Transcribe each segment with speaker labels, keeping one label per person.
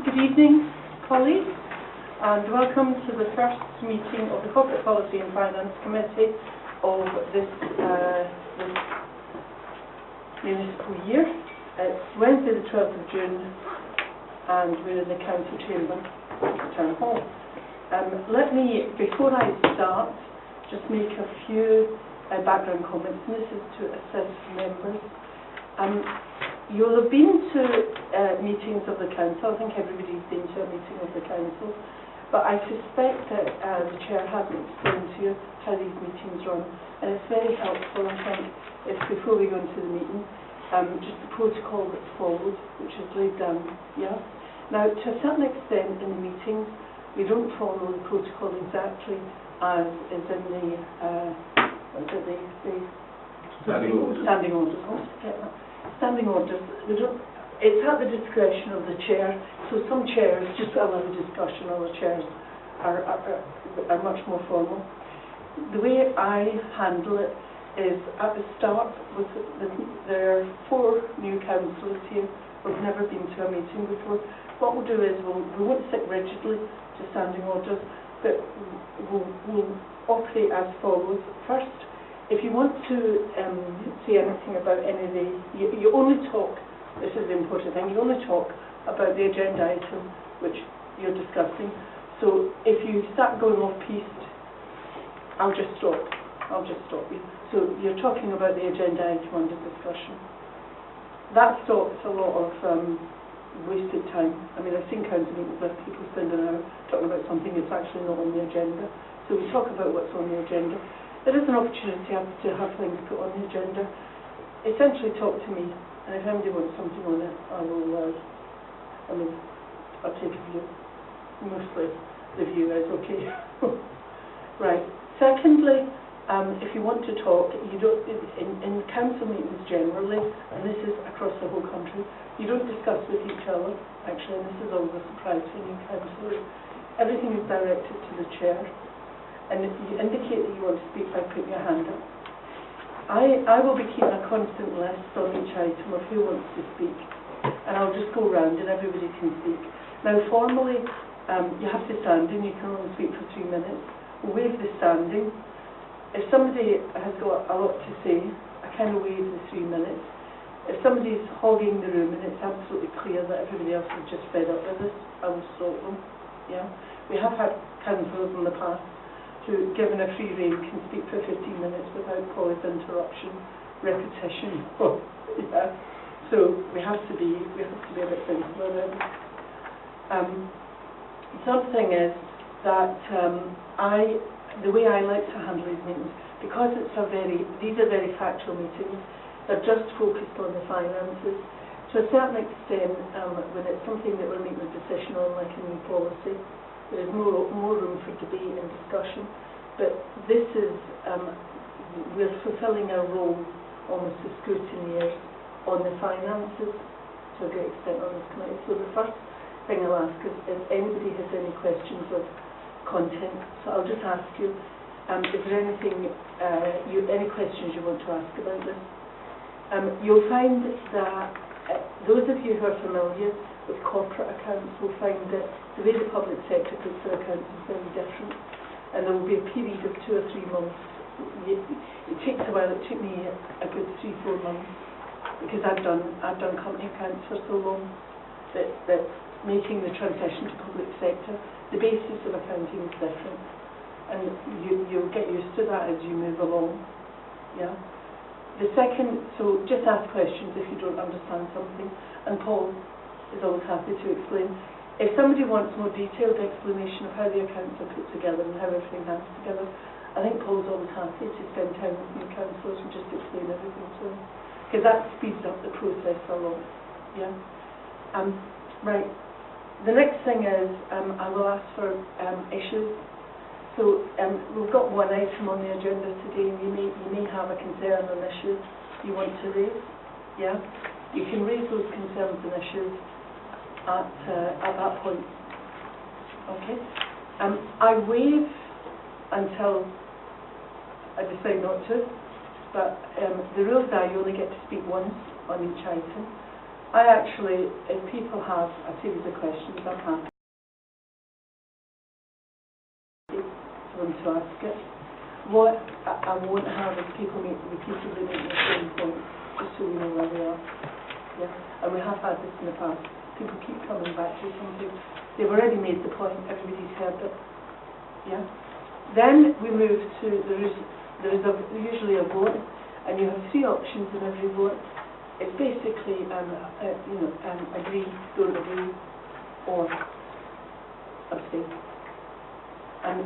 Speaker 1: Good evening, colleagues, and welcome to the first meeting of the Corporate Policy and Finance Committee of this municipal year. It's Wednesday the 12th of June, and we're in the Council Chamber, Town Hall. Let me, before I start, just make a few background comments, and this is to assist members. You'll have been to meetings of the Council. I think everybody's been to a meeting of the Council, but I suspect that the Chair hasn't explained to you how these meetings run, and it's very helpful, I think, if before we go into the meeting, just the protocol that's followed, which is laid down, yeah? Now, to a certain extent in the meetings, we don't follow the protocol exactly as is in the standing orders. Standing orders. It's at the discretion of the chair. So some chairs just allow the discussion. Other chairs are much more formal. The way I handle it is at the start. There are 4 new councillors here who've never been to a meeting before. What we'll do is we won't stick rigidly to standing orders, but we'll operate as follows. First, if you want to say anything about any of the, you only talk, this is the important thing, you only talk about the agenda item which you're discussing. So if you start going off-piste, I'll just stop you. So you're talking about the agenda item under discussion. That stops a lot of wasted time. I mean, I've seen council meetings where people spend an hour talking about something that's actually not on the agenda. So we talk about what's on the agenda. There is an opportunity to have things put on the agenda. Essentially talk to me, and if anybody wants something on it, I will, I'll take a view. Mostly the view is okay. Right. Secondly, if you want to talk, you don't, in council meetings generally, and this is across the whole country, you don't discuss with each other, actually, and this is always a surprise for new councillors. Everything is directed to the chair. And if you indicate that you want to speak by putting your hand up. I will be keeping a constant list on each item of who wants to speak, and I'll just go round and everybody can speak. Now formally, you have to stand in, you can only speak for 3 minutes. We'll waive the standing. If somebody has got a lot to say, I kind of waive the 3 minutes. If somebody's hogging the room and it's absolutely clear that everybody else is just fed up with this, I will stop them. Yeah, we have had councillors in the past who, given a free rein, can speak for 15 minutes without pause, interruption, repetition. Yeah. So we have to be a bit sensible about it. Something is that the way I like to handle these meetings, because these are very factual meetings, they're just focused on the finances. To a certain extent, when it's something that we're making a decision on, like a new policy, there is more room for debate and discussion, but this is, we're fulfilling our role almost as scrutineers on the finances to a great extent on this committee. So the first thing I'll ask is if anybody has any questions of content. So I'll just ask you, is there anything, any questions you want to ask about this? You'll find that those of you who are familiar with corporate accounts will find that the way the public sector puts their accounts is very different, and there will be a period of 2 or 3 months. It takes a while. It took me a good 3-4 months because I've done company accounts for so long that making the transition to public sector, the basis of accounting is different, and you'll get used to that as you move along. Yeah. The second, so just ask questions if you don't understand something, and Paul is always happy to explain. If somebody wants more detailed explanation of how the accounts are put together and how everything hangs together, I think Paul's always happy to spend time with new councillors and just explain everything to them, because that speeds up the process a lot. Yeah. Right. The next thing is I will ask for issues. So we've got one item on the agenda today, and you may have a concern on issues you want to raise. Yeah. You can raise those concerns and issues at that point. Okay. I waive until I decide not to, but the rules are you only get to speak once on each item. I actually, if people have a series of questions, I'm happy for them to ask it. What I won't have is people repeatedly making the same point, just so we know where we are. Yeah, and we have had this in the past. People keep coming back to something. They've already made the point, everybody's heard it. Yeah. Then we move to, there is usually a vote, and you have three options in every vote. It's basically, agree, don't agree, or abstain. And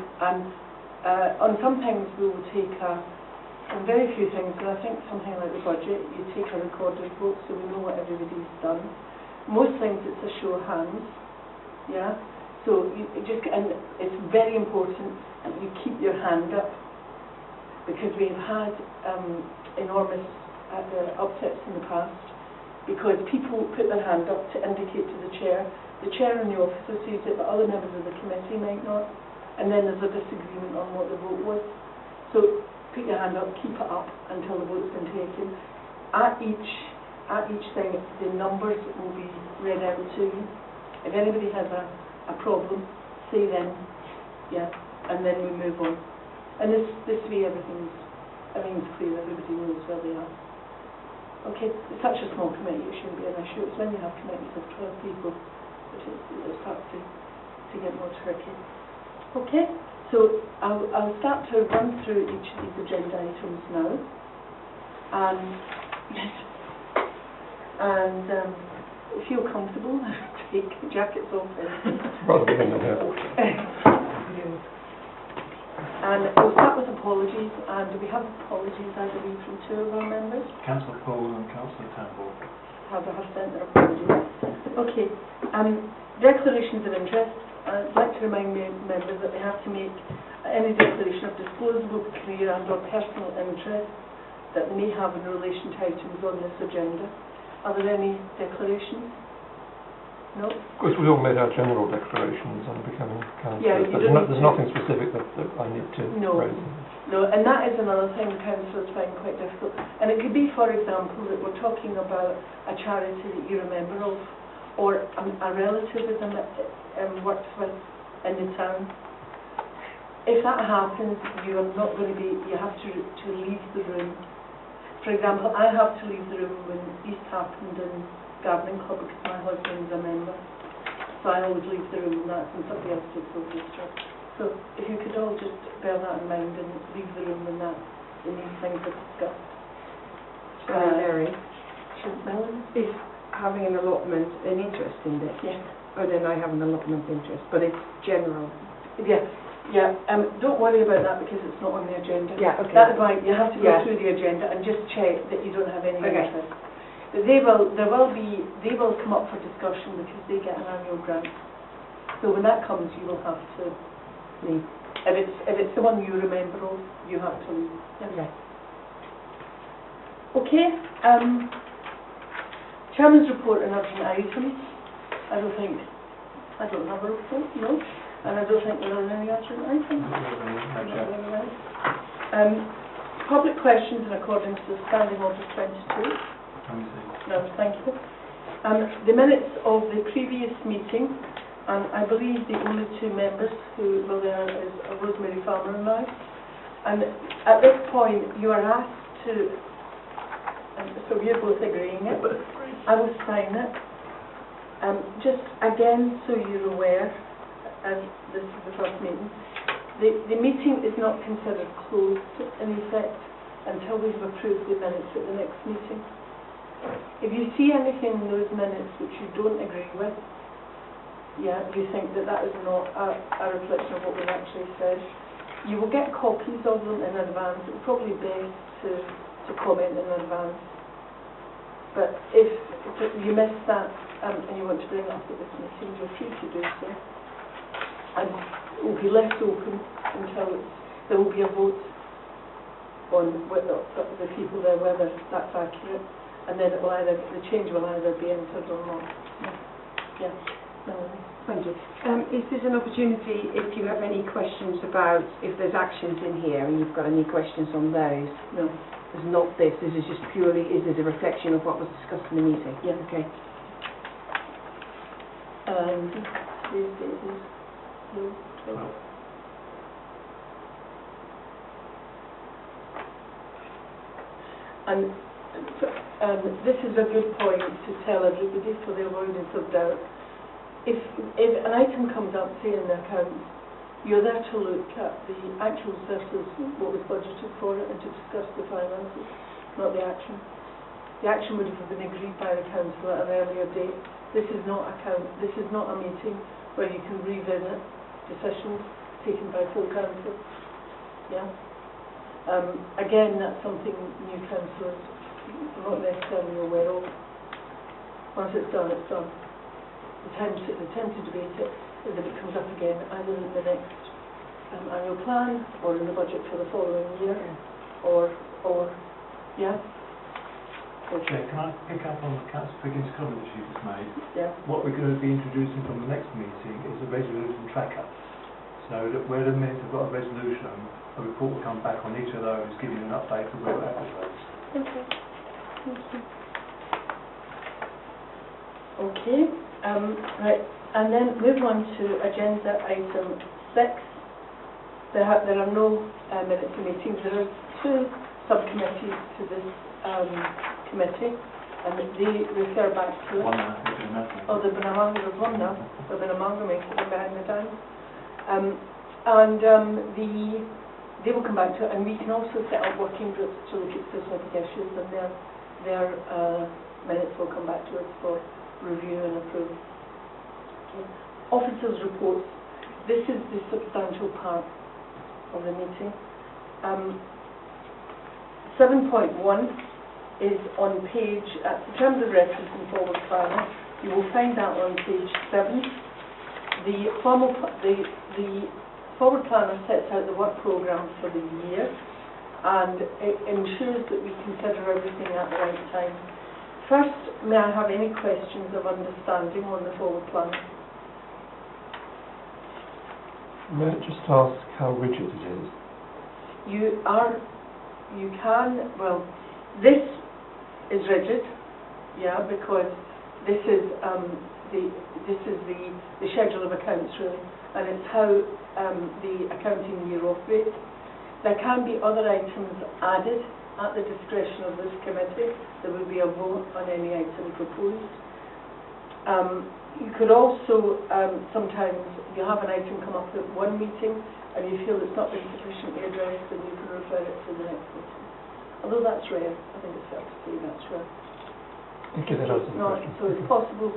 Speaker 1: sometimes we will take on very few things, and I think something like the budget, you take a recorded vote so we know what everybody's done. Most things it's a show of hands, yeah? So and it's very important that you keep your hand up, because we've had enormous upsets in the past, because people put their hand up to indicate to the chair in the officer sees it, but other members of the committee might not, and then there's a disagreement on what the vote was. So put your hand up, keep it up until the vote's been taken. At each thing, the numbers will be read out to you. If anybody has a problem, say then, yeah, and then we move on. And this way everything's clear, everybody knows where they are. Okay, it's such a small committee, it shouldn't be an issue. It's when you have committees of 12 people that it starts to get more tricky. Okay, so I'll start to run through each of these agenda items now. And feel comfortable, take jackets off.
Speaker 2: Rather than here.
Speaker 1: And we'll start with apologies, and we have apologies, I believe, from two of our members.
Speaker 3: Councillor Paul and Councillor Turnbull
Speaker 1: Have sent their apologies. Okay, declarations of interest. I'd like to remind members that they have to make any declaration of disclosable career and or personal interest that they may have in relation to items on this agenda. Are there any declarations? No?
Speaker 2: Of course, we all made our general declarations on becoming councillors,
Speaker 1: Yeah,
Speaker 2: there's nothing specific that I need to raise.
Speaker 1: No, and that is another thing the councillors find quite difficult. And it could be, for example, that we're talking about a charity that you're a member of, or a relative that works with in the town. If that happens, you are not going to be, you have to leave the room. For example, I have to leave the room when East happened in Gardening Club because my husband's a member. So I always leave the room when that's and somebody else takes over the stuff. So if you could all just bear that in mind and leave the room when these things are discussed.
Speaker 4: Mary,
Speaker 1: Melanie?
Speaker 4: is having an allotment an interest in this?
Speaker 1: Yeah.
Speaker 4: Oh, then I have an allotment interest, but it's general.
Speaker 1: Yeah. Yeah, don't worry about that because it's not on the agenda.
Speaker 4: Yeah, okay.
Speaker 1: That's why you have to go
Speaker 4: Yeah.
Speaker 1: through the agenda and just check that you don't have any
Speaker 4: Okay.
Speaker 1: interest. But they will come up for discussion because they get an annual grant. So when that comes, you will have to leave. If it's the one you remember of, you have to leave.
Speaker 4: Okay.
Speaker 1: Okay. Chairman's report and urgent items. I don't have a report, no. And I don't think there are any urgent items. Public questions in accordance with Standing Order 22. No, thank you. The minutes of the previous meeting, and I believe the only two members who were there is Rosemary Farmer and I. And at this point, you are asked to, so we're both agreeing it, I will sign it. Just again, so you're aware, as this is the first meeting, the meeting is not considered closed in effect until we've approved the minutes at the next meeting. If you see anything in those minutes which you don't agree with, yeah, you think that is not a reflection of what we've actually said, you will get copies of them in advance. It's probably best to comment in advance. But if you miss that and you want to bring it up at this meeting, you're free to do so. And it will be left open until there will be a vote on whether the people there, whether that's accurate, and then the change will either be entered or not. Yeah. Melanie.
Speaker 4: Thank you. Is this an opportunity, if you have any questions about, if there's actions in here and you've got any questions on those?
Speaker 1: No.
Speaker 4: It's not this. This is just purely, is this a reflection of what was discussed in the meeting?
Speaker 1: Yeah.
Speaker 4: Okay.
Speaker 1: And these days, and this is a good point to tell everybody for the avoidance of doubt. If an item comes up, say in the accounts, you're there to look at the actuals versus what was budgeted for it and to discuss the finances, not the action. The action would have been agreed by the council at an earlier date. This is not a meeting where you can revisit decisions taken by full council. Yeah. Again, that's something new councillors are not necessarily aware of. Once it's done, it's done. The time to debate it is if it comes up again, either in the next annual plan or in the budget for the following year, or yeah.
Speaker 3: Chair, can I pick up on Councillor Piggin's comment that she just made?
Speaker 1: Yeah.
Speaker 3: What we're going to be introducing from the next meeting is a resolution tracker. So that where the minutes have got a resolution, a report will come back on each of those, giving you an update of where we're at with those.
Speaker 1: Okay. Thank you. Okay. Right. And then move on to agenda item 6. There are no minutes of meetings. There are 2 subcommittees to this committee, and they refer back to it.
Speaker 3: One now, which is nothing.
Speaker 1: Oh, there's one now. They've been amalgamated behind the times. They will come back to it, and we can also set up working groups to look at specific issues, and their minutes will come back to us for review and approval. Okay. Officers' reports. This is the substantial part of the meeting. 7.1 is on page, in terms of reference and forward planning, you will find that on page 7. The forward planner sets out the work programme for the year, and it ensures that we consider everything at the right time. First, may I have any questions of understanding on the forward plan?
Speaker 2: May I just ask how rigid it is?
Speaker 1: This is rigid, yeah, because this is the schedule of accounts really, and it's how the accounting year operates. There can be other items added at the discretion of this committee. There will be a vote on any item proposed. You could also, sometimes you have an item come up at one meeting and you feel it's not been sufficiently addressed, and you can refer it to the next meeting. Although that's rare, I think it's fair to say that's rare.
Speaker 2: Thank you, that answers the question.
Speaker 1: So it's possible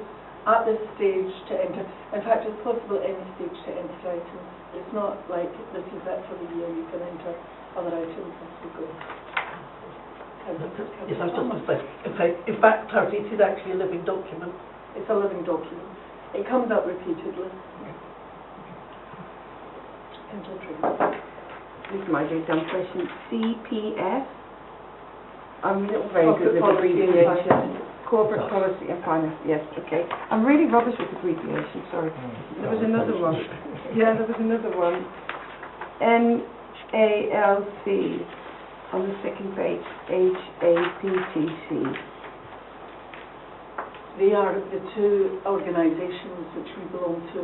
Speaker 1: at this stage to enter, in fact it's possible at any stage to enter items. It's not like this is it for the year, you can enter other items as we go.
Speaker 5: Yes, I was just going to say, in fact, it is actually a living document.
Speaker 1: It's a living document. It comes up repeatedly.
Speaker 4: This is my dumb question. CPF. I'm not very good with abbreviations. Corporate policy and finance. Yes, okay. I'm really rubbish with abbreviations. Sorry. There was another one. Yeah, there was another one. NALC on the second page. HAPTC.
Speaker 1: They are the 2 organisations which we belong to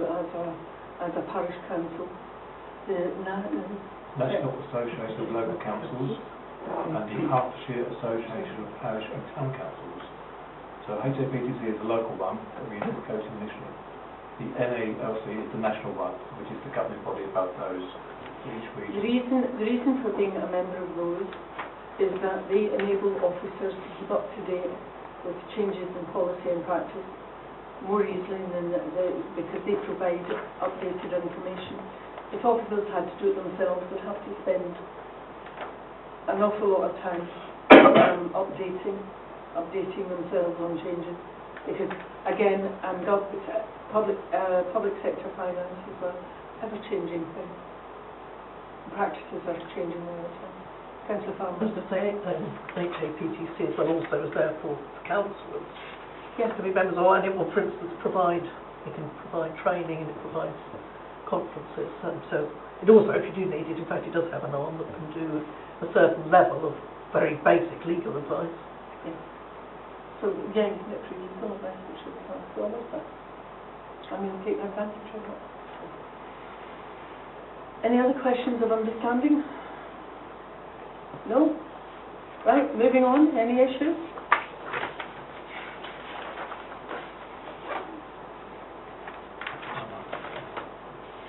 Speaker 1: as a parish council. The
Speaker 3: National Association of Local Councils and the Hertfordshire Association of Parish and Town Councils. So HAPTC is the local one that we introduced initially. The NALC is the national one, which is the governing body above those for each region.
Speaker 1: The reason for being a member of those is that they enable officers to keep up to date with changes in policy and practice more easily than because they provide updated information. If officers had to do it themselves, they'd have to spend an awful lot of time updating themselves on changes. Because again, public sector finance is an ever-changing thing. Practices are changing all the time. Councillor Farmer.
Speaker 5: As I say, HAPTC as well also is there for councillors.
Speaker 1: Yes.
Speaker 5: To be members of, and it will, for instance, it can provide training, and it provides conferences, and so it also, if you do need it, in fact it does have an arm that can do a certain level of very basic legal advice.
Speaker 1: Yes. So yeah, you can get through some of that, which is nice. So I love that. I'm going to take advantage of it. Any other questions of understanding? No? Right, moving on. Any issues?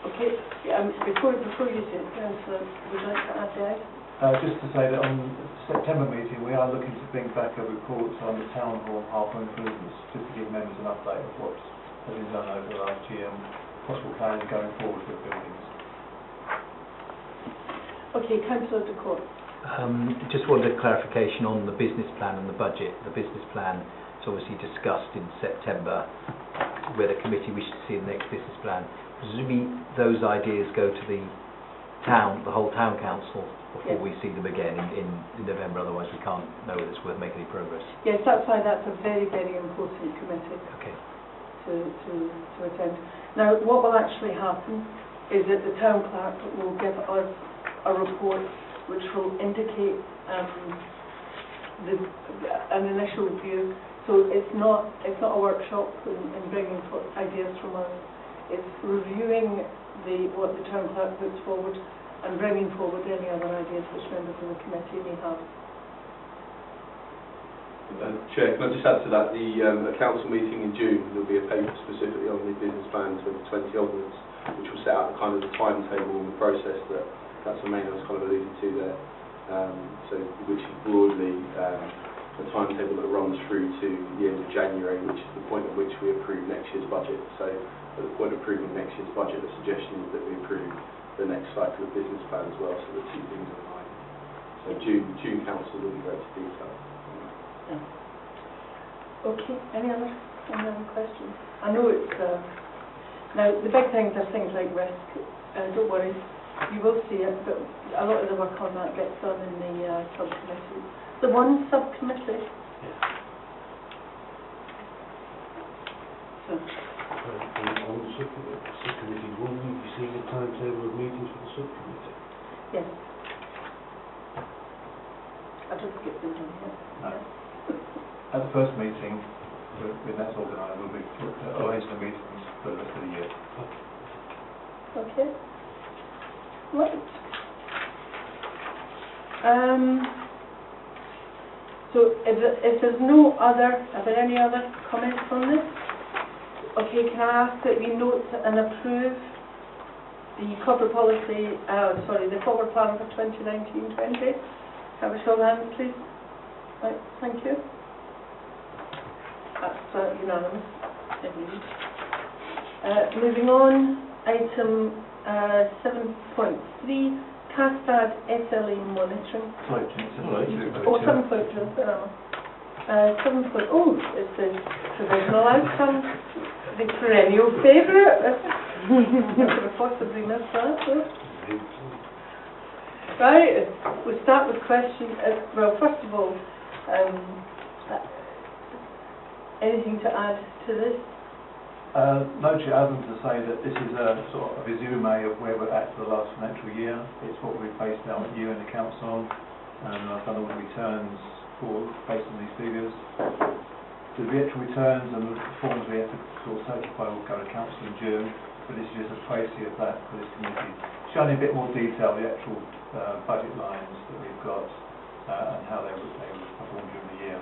Speaker 1: Okay, before you say it, Councillor, would you like to add that?
Speaker 3: Just to say that on the September meeting, we are looking to bring back a report on the town hall harbour improvements, just to give members an update of what has been done over the last year and possible plans going forward with buildings.
Speaker 1: Okay, Councillor de Court.
Speaker 6: Just wanted a clarification on the business plan and the budget. The business plan is obviously discussed in September, where the committee wishes to see the next business plan. Presumably those ideas go to the whole town council before we see them again in November, otherwise we can't know whether it's worth making any progress.
Speaker 1: Yes, that's why that's a very, very important committee
Speaker 6: Okay.
Speaker 1: to attend. Now, what will actually happen is that the town clerk will give us a report which will indicate an initial view. So it's not a workshop in bringing ideas from us. It's reviewing what the town clerk puts forward and bringing forward any other ideas which members of the committee may have.
Speaker 7: Chair, can I just add to that, the council meeting in June, there'll be a paper specifically on the business plan 2020 onwards, which will set out the kind of the timetable and the process that Councillor Maynard's kind of alluded to there. So which is broadly a timetable that runs through to the end of January, which is the point at which we approve next year's budget. So at the point of approving next year's budget, the suggestion is that we approve the next cycle of business plan as well, so the two things are aligned. So June council will be great to detail.
Speaker 1: Okay, any other questions? I know it's now the big things are things like risk. Don't worry, you will see it, but a lot of the work on that gets done in the subcommittee. The one subcommittee. So.
Speaker 8: On the subcommittee, will we be seeing a timetable of meetings for the subcommittee?
Speaker 1: Yes. I don't think it's been done yet.
Speaker 3: No. At the first meeting, when that's organised, we'll be arranging the meetings for the rest of the year.
Speaker 1: Okay. Right. So if there's no other, are there any other comments on this? Okay, can I ask that we note and approve the corporate policy, the corporate plan for 2019-20? Have a show of hands, please. Right, thank you. That's unanimous. Moving on, item 7.3, CASTAD SLA monitoring.
Speaker 3: Sorry, Chair.
Speaker 1: Oh, 7.2, 7.0 is the provisional outcome, the perennial favourite. I could have possibly missed that. Right, we'll start with questions. Well, first of all, anything to add to this?
Speaker 3: No, Chair, other than to say that this is a sort of a resume of where we're at for the last financial year. It's what we've based our year in the council on, and I've done all the returns based on these figures. The actual returns and the forms we have to sort of certify will go to council in June, but this is just a précis of that for this committee. Showing a bit more detail the actual budget lines that we've got and how they perform during the year.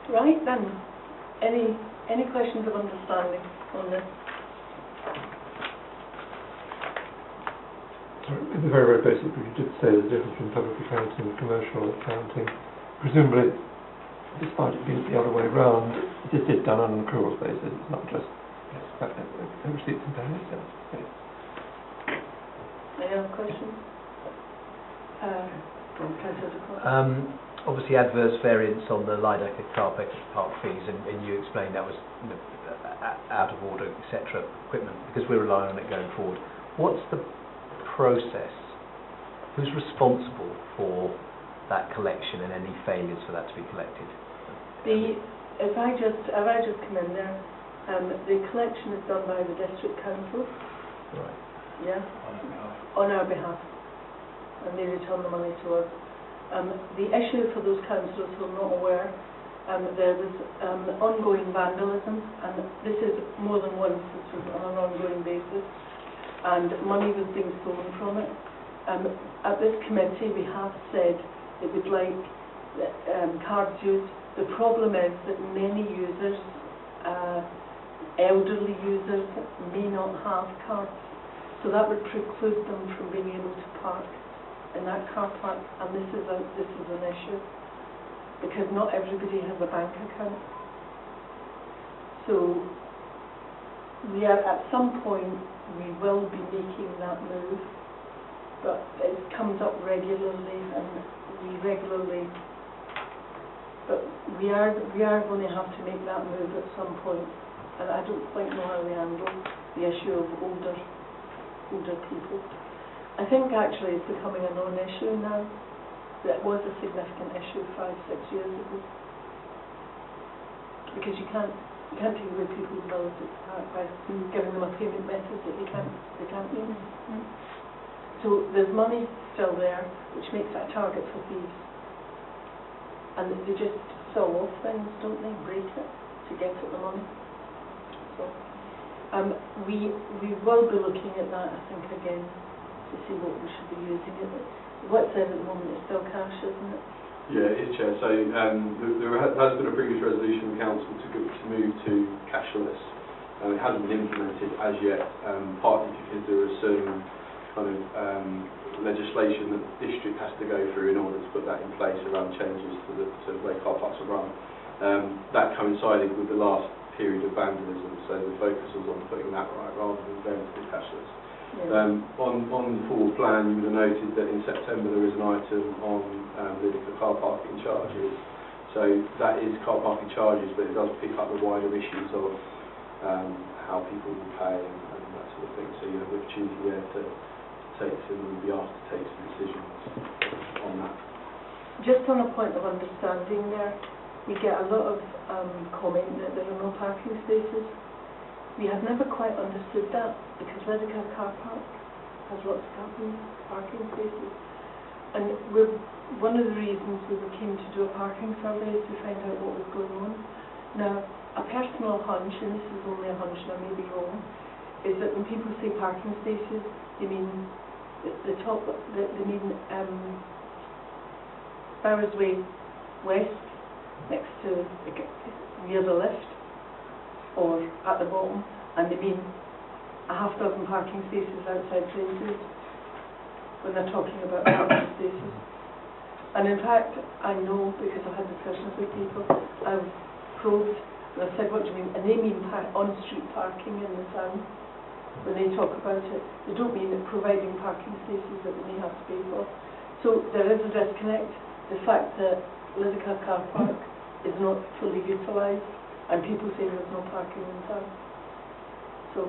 Speaker 1: Right then, any questions of understanding on this?
Speaker 2: Sorry, in the very, very basic, but you did say the difference between public accounting and commercial accounting. Presumably, despite it being the other way round, this is done on an accruals basis. It's not just receipts and payments. Yes.
Speaker 1: Any other questions?
Speaker 6: Obviously adverse variance on the Lidecker car park fees, and you explained that was out of order, etc. equipment, because we're relying on it going forward. What's the process? Who's responsible for that collection and any failures for that to be collected?
Speaker 1: If I just come in there, the collection is done by the district council.
Speaker 6: Right.
Speaker 1: Yeah. On our behalf, and they return the money to us. The issue for those councillors who are not aware, There was ongoing vandalism, and this is more than once, this was on an ongoing basis, and money was being stolen from it. At this committee, we have said that we'd like cards used. The problem is that many users, elderly users, may not have cards, so that would preclude them from being able to park in that car park, and this is an issue, because not everybody has a bank account. So we are, at some point, we will be making that move, but it comes up regularly, and but we are going to have to make that move at some point, and I don't quite know how we handle the issue of older people. I think actually it's becoming a non-issue now. That was a significant issue 5-6 years ago, because you can't take away people's ability to park by giving them a payment method that they can't use. So there's money still there, which makes it a target for thieves. And they just saw off things, don't they? Break it to get at the money. So we will be looking at that, I think, again, to see what we should be using it. What's there at the moment is still cash, isn't it?
Speaker 7: Yeah, it is, Chair. So there has been a previous resolution of the council to move to cashless. It hasn't been implemented as yet, partly because there are certain kind of legislation that the district has to go through in order to put that in place around changes to the way car parks are run. That coincided with the last period of vandalism, so the focus was on putting that right rather than going to the cashless.
Speaker 1: Yeah.
Speaker 7: On the forward plan, you would have noted that in September there is an item on Lydica car parking charges. So that is car parking charges, but it does pick up the wider issues of how people will pay and that sort of thing. So you have the opportunity there to take some, and be asked to take some decisions on that.
Speaker 1: Just on a point of understanding there, we get a lot of comment that there are no parking spaces. We have never quite understood that, because Lydica car park has lots of parking spaces. And one of the reasons we came to do a parking survey is to find out what was going on. Now, a personal hunch, and this is only a hunch and I may be wrong, is that when people say parking spaces, they mean they mean Barrows Way West, next to near the lift, or at the bottom, and they mean a half dozen parking spaces outside Sainsbury's when they're talking about parking spaces. And in fact, I know, because I've had discussions with people, I've probed and I've said, what do you mean? And they mean on-street parking in the town. When they talk about it, they don't mean providing parking spaces that they may have to pay for. So there is a disconnect. The fact that Lydica car park is not fully utilised, and people say there's no parking in town. So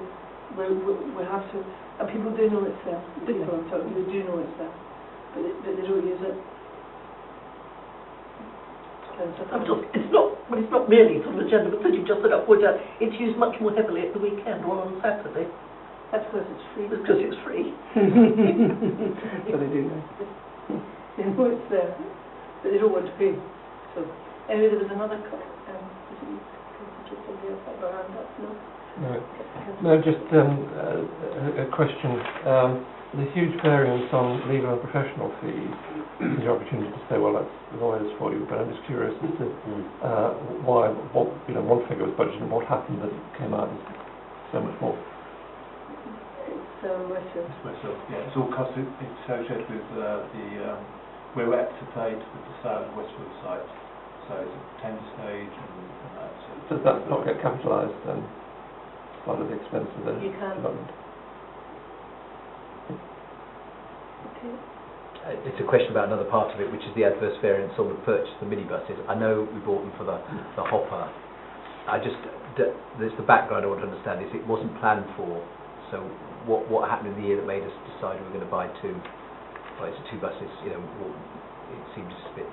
Speaker 1: we have to, and people do know it's there. They do know it's there, but they don't use it.
Speaker 5: It's not merely on the agenda, but since you just said up, it's used much more heavily at the weekend or on Saturday.
Speaker 1: That's because it's free.
Speaker 5: Because it's free.
Speaker 4: So they do know.
Speaker 1: They know it's there, but they don't want to pay. So anyway, there was another
Speaker 2: No, just a question. The huge variance on legal and professional fees is your opportunity to say, well, that's lawyers for you, but I'm just curious as to why, one figure was budgeted and what happened that it came out as so much more.
Speaker 3: Westfield, yeah, it's all cost associated with we're up to date with the sale of Westfield site, so it's a tender stage and that. So
Speaker 2: does that not get capitalised then? Part of the expense of the development?
Speaker 6: It's a question about another part of it, which is the adverse variance on the purchase of the minibuses. I know we bought them for the hopper. There's the background I want to understand is it wasn't planned for. So what happened in the year that made us decide we were going to buy two buses? It seems a bit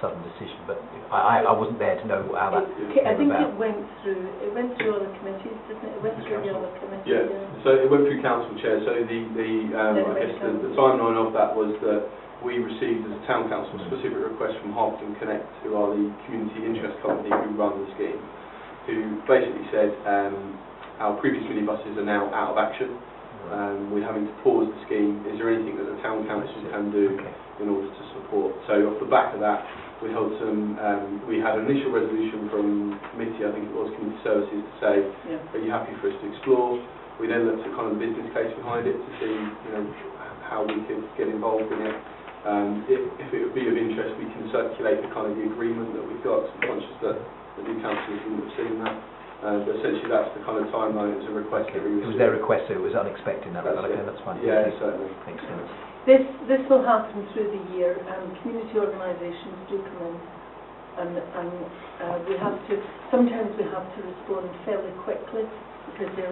Speaker 6: sudden decision, but I wasn't there to know how that came
Speaker 1: I think
Speaker 6: about.
Speaker 1: it went through other committees, didn't it? It went through the other committees.
Speaker 7: Yeah. So it went through council, Chair. So I guess the timeline of that was that we received as a town council a specific request from Harpenden Connect, who are the community interest company who run the scheme, who basically said our previous minibuses are now out of action. We're having to pause the scheme. Is there anything that the town council can do in order to support? So off the back of that, we held some. We had an initial resolution from committee, I think it was Community Services, to say, are you happy for us to explore? We then looked at kind of the business case behind it to see, how we could get involved in it. If it would be of interest, we can circulate the kind of the agreement that we've got. I'm conscious that the new councillors wouldn't have seen that. But essentially that's the kind of timeline. It was a request that we received.
Speaker 6: It was their request, so it was unexpected. That's fine.
Speaker 7: Yeah, certainly.
Speaker 6: Thanks, Dennis.
Speaker 1: This will happen through the year. Community organisations do come in, and we have to. Sometimes we have to respond fairly quickly because they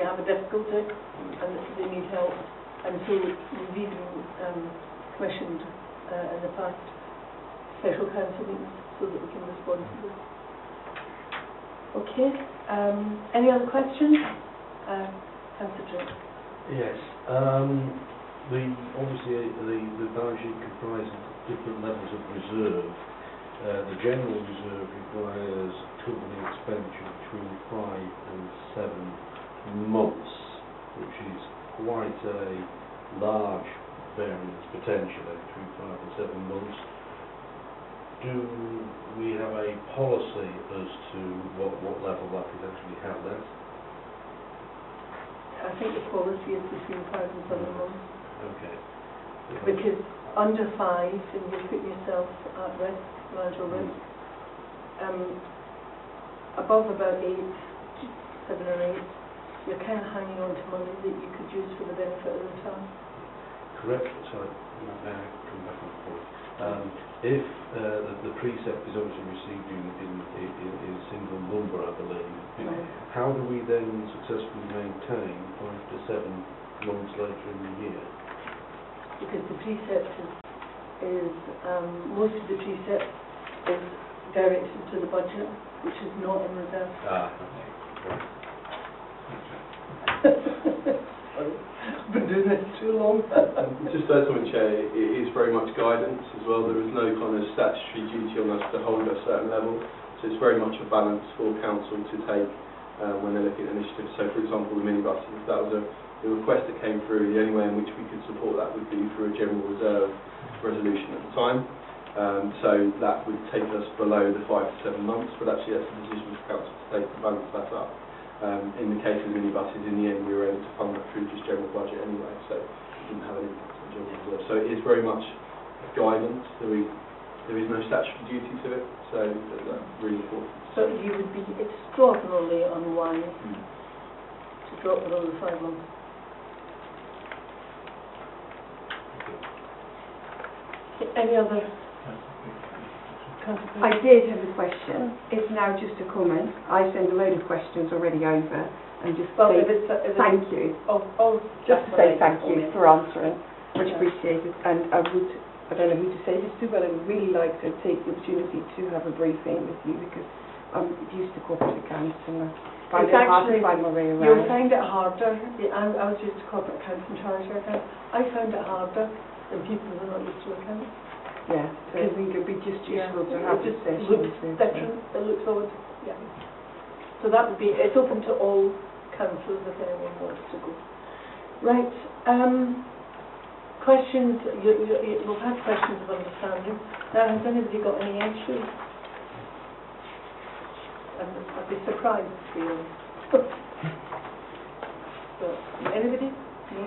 Speaker 1: have a difficulty and they need help. And so we've even commissioned in the past special council meetings so that we can respond to this. Okay. Any other questions? Councillor Jones.
Speaker 8: Yes. Obviously the balance sheet comprises different levels of reserve. The general reserve requires covering expenditure between 5 and 7 months, which is quite a large variance potentially between 5 and 7 months. Do we have a policy as to what level that is actually held at?
Speaker 1: I think the policy is between 5 and 7 months.
Speaker 8: Okay.
Speaker 1: Because under 5, and you put yourself at risk, financial risk. Above about 8, 7 or 8, you're kind of hanging on to money that you could use for the benefit of the town.
Speaker 8: Correct. So may I come back on the point? If the precept is obviously received in single number, I believe, how do we then successfully maintain 5 to 7 months later in the year?
Speaker 1: Because the precept is most of the precept is directed to the budget, which is not in reserve. I've been doing this too long.
Speaker 7: Just to add something, Chair, it is very much guidance as well. There is no kind of statutory duty on us to hold at a certain level. So it's very much a balance for council to take when they're looking at initiatives. So, for example, the minibuses, that was the request that came through. The only way in which we could support that would be through a general reserve resolution at the time. So that would take us below the 5 to 7 months, but actually that's a decision for council to take to balance that up. In the case of the minibuses, in the end we were able to fund that through just general budget anyway, so it didn't have any impact on general reserve. So it is very much guidance. There is no statutory duty to it, so that's really important.
Speaker 1: So you would be extraordinarily unwise to drop below the 5 months. Any other?
Speaker 4: I did have a question. It's now just a comment. I sent a load of questions already over and just say thank you. Just to say thank you for answering. Much appreciated. And I don't know who to say this to, but I would really like to take the opportunity to have a briefing with you because I'm used to corporate accounts and I find it hard to find my way around.
Speaker 1: You'll find it harder. I was used to corporate accounts and charity accounts. I found it harder than people who are not used to accounts.
Speaker 4: Yeah, so I think it would be just useful to have this session.
Speaker 1: It looks different, it looks odd, yeah. So that would be, it's open to all councillors if anyone wants to go. Right, questions, we've had questions of understanding. Now, has anybody got any issues? I'd be surprised, to be honest. So, anybody? No?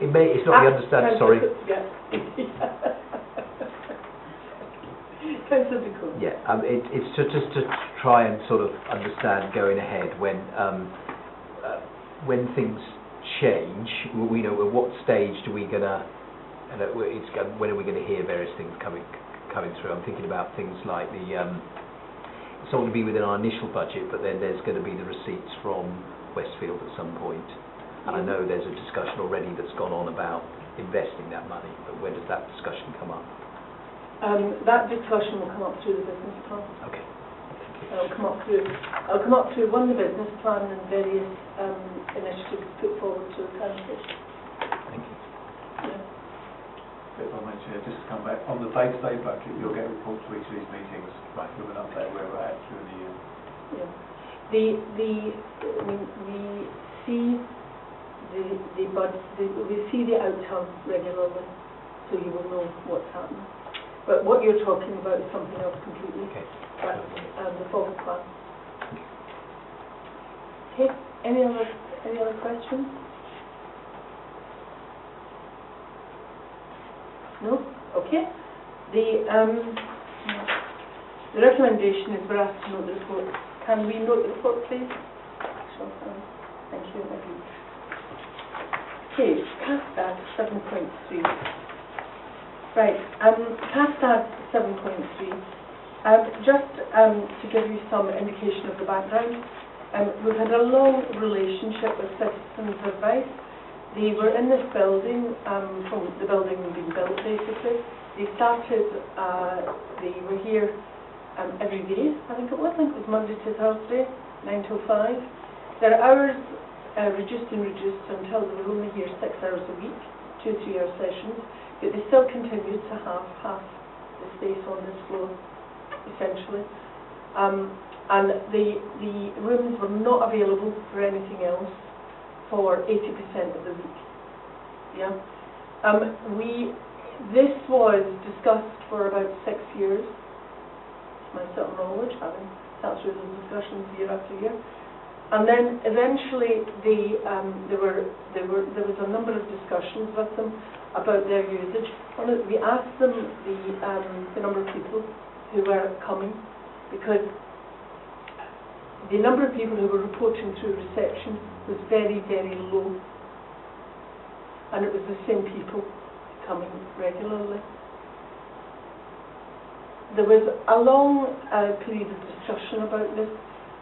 Speaker 6: It's not the understanding, sorry.
Speaker 1: Yeah.
Speaker 6: Yeah, it's just to try and sort of understand going ahead when things change. We know at what stage do we gonna, when are we going to hear various things coming through? I'm thinking about things like it's not going to be within our initial budget, but then there's going to be the receipts from Westfield at some point. And I know there's a discussion already that's gone on about investing that money, but when does that discussion come up?
Speaker 1: That discussion will come up through the business plan.
Speaker 6: Okay.
Speaker 1: It'll come up through one, the business plan and various initiatives put forward to the council.
Speaker 6: Thank you.
Speaker 1: Yeah.
Speaker 3: If I may, Chair, just to come back, on the day-to-day budget, you'll get reports to each of these meetings, right, with an update where we're at through the year.
Speaker 1: Yeah. We see we see the outcome regularly, so you will know what's happening. But what you're talking about is something else completely.
Speaker 6: Okay.
Speaker 1: That's the forward plan. Okay. Any other questions? No? Okay. The recommendation is we're asked to note the report. Can we note the report, please? Sure. Thank you. Okay, CASDAG 7.3. Right, CASDAG 7.3. Just to give you some indication of the background, we've had a long relationship with Citizens Advice. They were in this building, from the building being built basically. They started, they were here every day, I think it was Monday to Thursday, 9 till 5. Their hours reduced until they were only here 6 hours a week, 2 3-hour sessions, but they still continued to have half the space on this floor, essentially. And the rooms were not available for anything else for 80% of the week. Yeah. This was discussed for about 6 years, to my certain knowledge, having sat through those discussions year after year. And then eventually there was a number of discussions with them about their usage. We asked them the number of people who were coming, because the number of people who were reporting through reception was very, very low. And it was the same people coming regularly. There was a long period of discussion about this,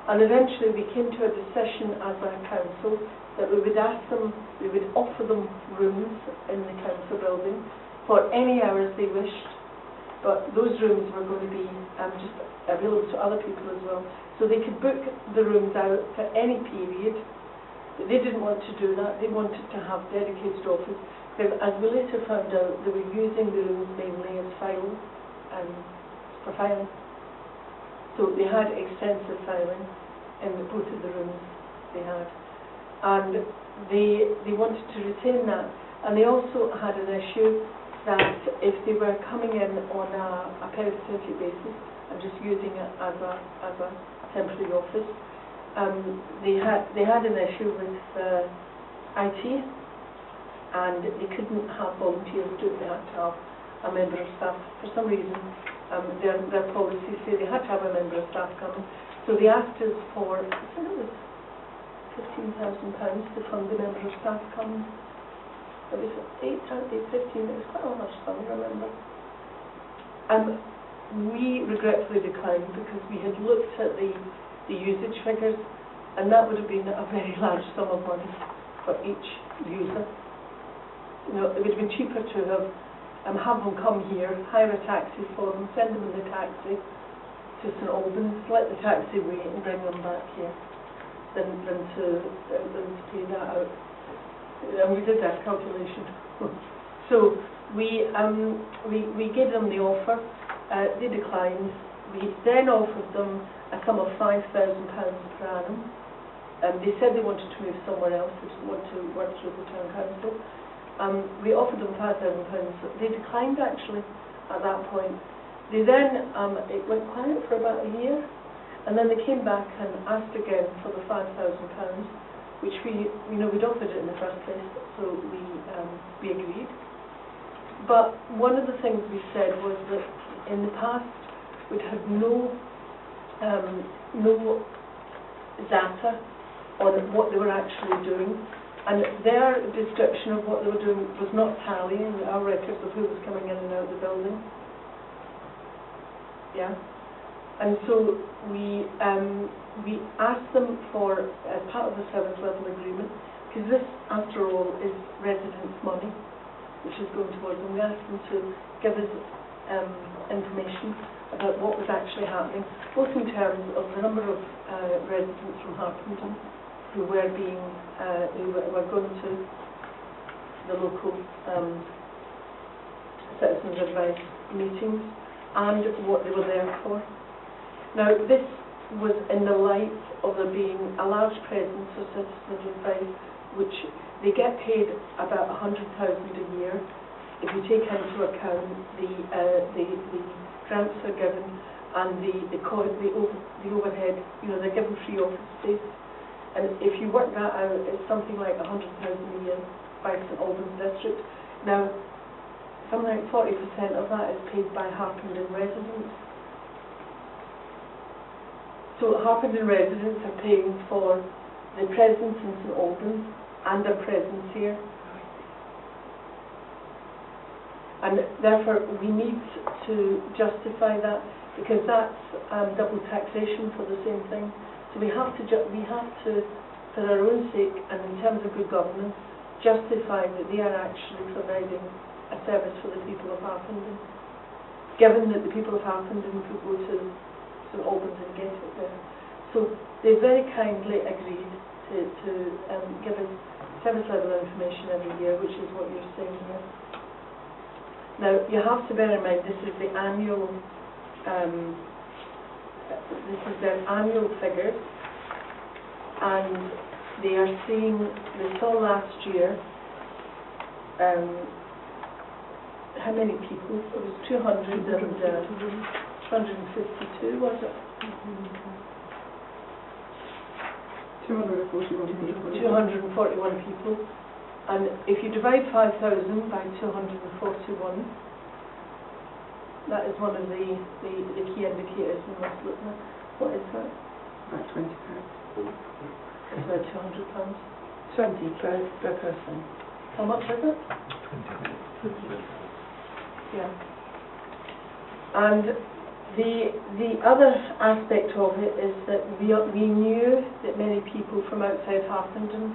Speaker 1: and eventually we came to a decision as a council that we would offer them rooms in the council building for any hours they wished, but those rooms were going to be just available to other people as well. So they could book the rooms out for any period, but they didn't want to do that. They wanted to have dedicated office, because as we later found out, they were using the rooms mainly as files, for filing. So they had extensive filing in both of the rooms they had. And they wanted to retain that. And they also had an issue that if they were coming in on a periodic basis and just using it as a temporary office, they had an issue with IT, and they couldn't have volunteers do it. They had to have a member of staff. For some reason, their policies say they had to have a member of staff coming. So they asked us for, I think it was £15,000 to fund the member of staff coming. It was 8, 15, it was quite a large sum, I remember. We regretfully declined, because we had looked at the usage figures, and that would have been a very large sum of money for each user. You know, it would have been cheaper to have them come here, hire a taxi for them, send them in the taxi to St Albans, let the taxi wait and bring them back here, than to pay that out. And we did that calculation. So we gave them the offer. They declined. We then offered them a sum of £5,000 per annum. They said they wanted to move somewhere else. They didn't want to work through the town council. We offered them £5,000. They declined actually at that point. They then, it went quiet for about a year, and then they came back and asked again for the £5,000, which we'd offered it in the first place, so we agreed. But one of the things we said was that in the past we'd had no data on what they were actually doing, and their description of what they were doing was not tallying with our records of who was coming in and out of the building. Yeah, and so we asked them for, as part of the service level agreement, because this, after all, is residents' money, which is going towards them. We asked them to give us information about what was actually happening, both in terms of the number of residents from Harpenden who were going to the local citizens' advice meetings and what they were there for. Now, this was in the light of there being a large presence of citizens' advice, which they get paid about 100,000 a year. If you take into account the grants they're given and the overhead, you know, they're given free office space. And if you work that out, it's something like 100,000 a year by St Albans District. Now, something like 40% of that is paid by Harpenden residents. So Harpenden residents are paying for the presence in St Albans and their presence here. And therefore we need to justify that, because that's double taxation for the same thing. So we have to, for our own sake and in terms of good governance, justify that they are actually providing a service for the people of Harpenden, given that the people of Harpenden could go to St Albans and get it there. So they very kindly agreed to give us service level information every year, which is what you're saying here. Now, you have to bear in mind this is the annual, this is their annual figures, and they are seeing, they saw last year, how many people? It was 252, was it?
Speaker 4: 241 people.
Speaker 1: 241 people. And if you divide 5,000 by 241, that is one of the key indicators we must look at. What is that?
Speaker 4: About £20.
Speaker 1: It's about £200.
Speaker 4: 20 per person.
Speaker 1: How much is it?
Speaker 6: 20.
Speaker 1: Yeah. And the other aspect of it is that we knew that many people from outside Harpenden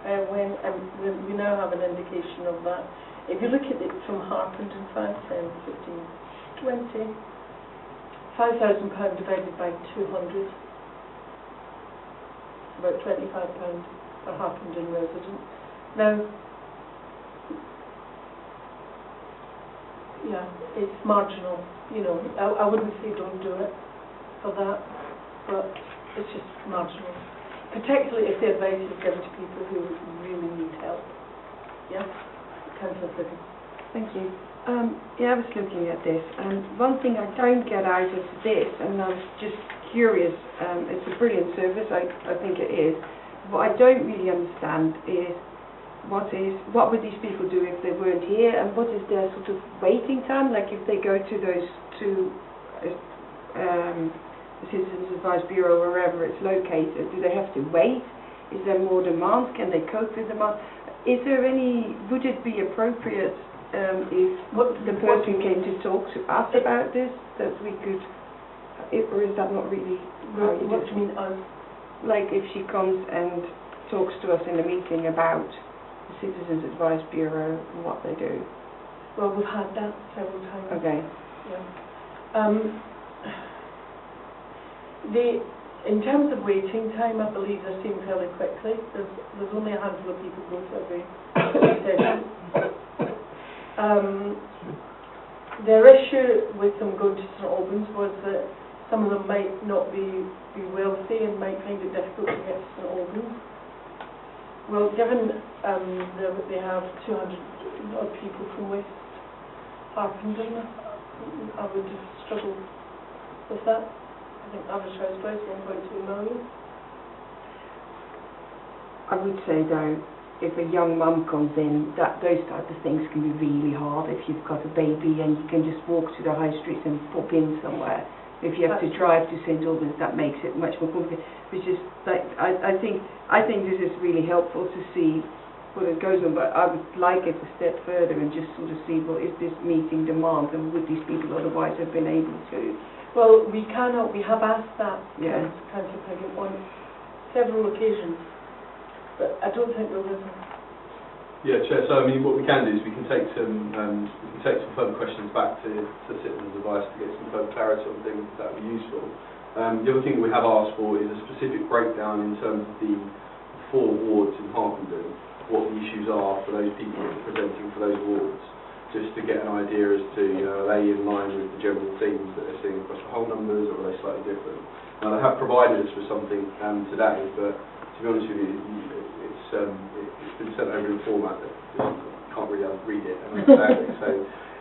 Speaker 1: we now have an indication of that. If you look at it from Harpenden, 5, 10, 15, 20, £5,000 divided by 200, about £25 per Harpenden resident. Now, yeah, it's marginal, you know. I wouldn't say don't do it for that, but it's just marginal. Particularly if the advice is given to people who really need help. Yeah? Councillor Figgins.
Speaker 4: Thank you. Yeah, I was looking at this, and one thing I don't get out of this, and I was just curious, it's a brilliant service, I think it is. What I don't really understand is what would these people do if they weren't here, and what is their sort of waiting time? Like if they go to those two the Citizens Advice Bureau, wherever it's located, do they have to wait? Is there more demand? Can they cope with demand? Is there any, would it be appropriate if the person came to talk to us about this, that we could, or is that not really how you do it?
Speaker 1: What do you mean us?
Speaker 4: Like if she comes and talks to us in a meeting about the Citizens Advice Bureau and what they do.
Speaker 1: Well, we've had that several times.
Speaker 4: Okay.
Speaker 1: Yeah. In terms of waiting time, I believe they're seen fairly quickly. There's only a handful of people go to every session. Their issue with them going to St Albans was that some of them might not be wealthy and might find it difficult to get to St Albans. Well, given they have 200 odd people from West Harpenden, I would struggle with that. I think average house price 1.2 million.
Speaker 4: I would say though, if a young mum comes in, those type of things can be really hard. If you've got a baby and you can just walk to the high street and pop in somewhere. If you have to drive to St Albans, that makes it much more complicated. Which is like I think this is really helpful to see what it goes on. But I would like it a step further and just sort of see, well, is this meeting demand, and would these people otherwise have been able to?
Speaker 1: Well, we have asked that,
Speaker 4: Yeah.
Speaker 1: Councillor Piggott, on several occasions, but I don't think we'll listen.
Speaker 7: Yeah, Chair, so I mean what we can do is we can take some further questions back to Citizens Advice to get some further clarity on things that would be useful. The other thing we have asked for is a specific breakdown in terms of the 4 wards in Harpenden, what the issues are for those people presenting for those wards. just to get an idea as to, are they in line with the general themes that they're seeing across the whole numbers, or are they slightly different? Now, they have provided us with something today, but to be honest with you, it's been sent over in a format that just can't really read it and understand it. So,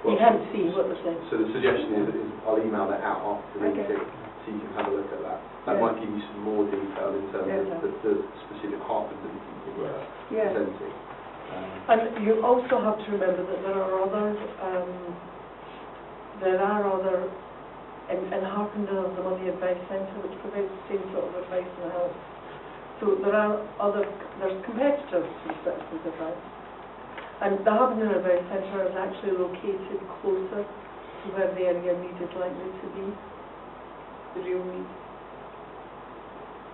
Speaker 1: You haven't seen what they're saying.
Speaker 7: so the suggestion is I'll email that out after the
Speaker 1: Okay.
Speaker 7: meeting, so you can have a look at that. That
Speaker 1: Yeah.
Speaker 7: might give you some more detail in terms of the specific Harpenden people we're
Speaker 4: Yeah.
Speaker 7: presenting.
Speaker 1: And you also have to remember that there are other, in Harpenden of the Money Advice Centre, which provides the same sort of advice and help. So there's competitors to Citizens Advice. And the Harpenden Advice Centre is actually located closer to where the area need is likely to be, the real need,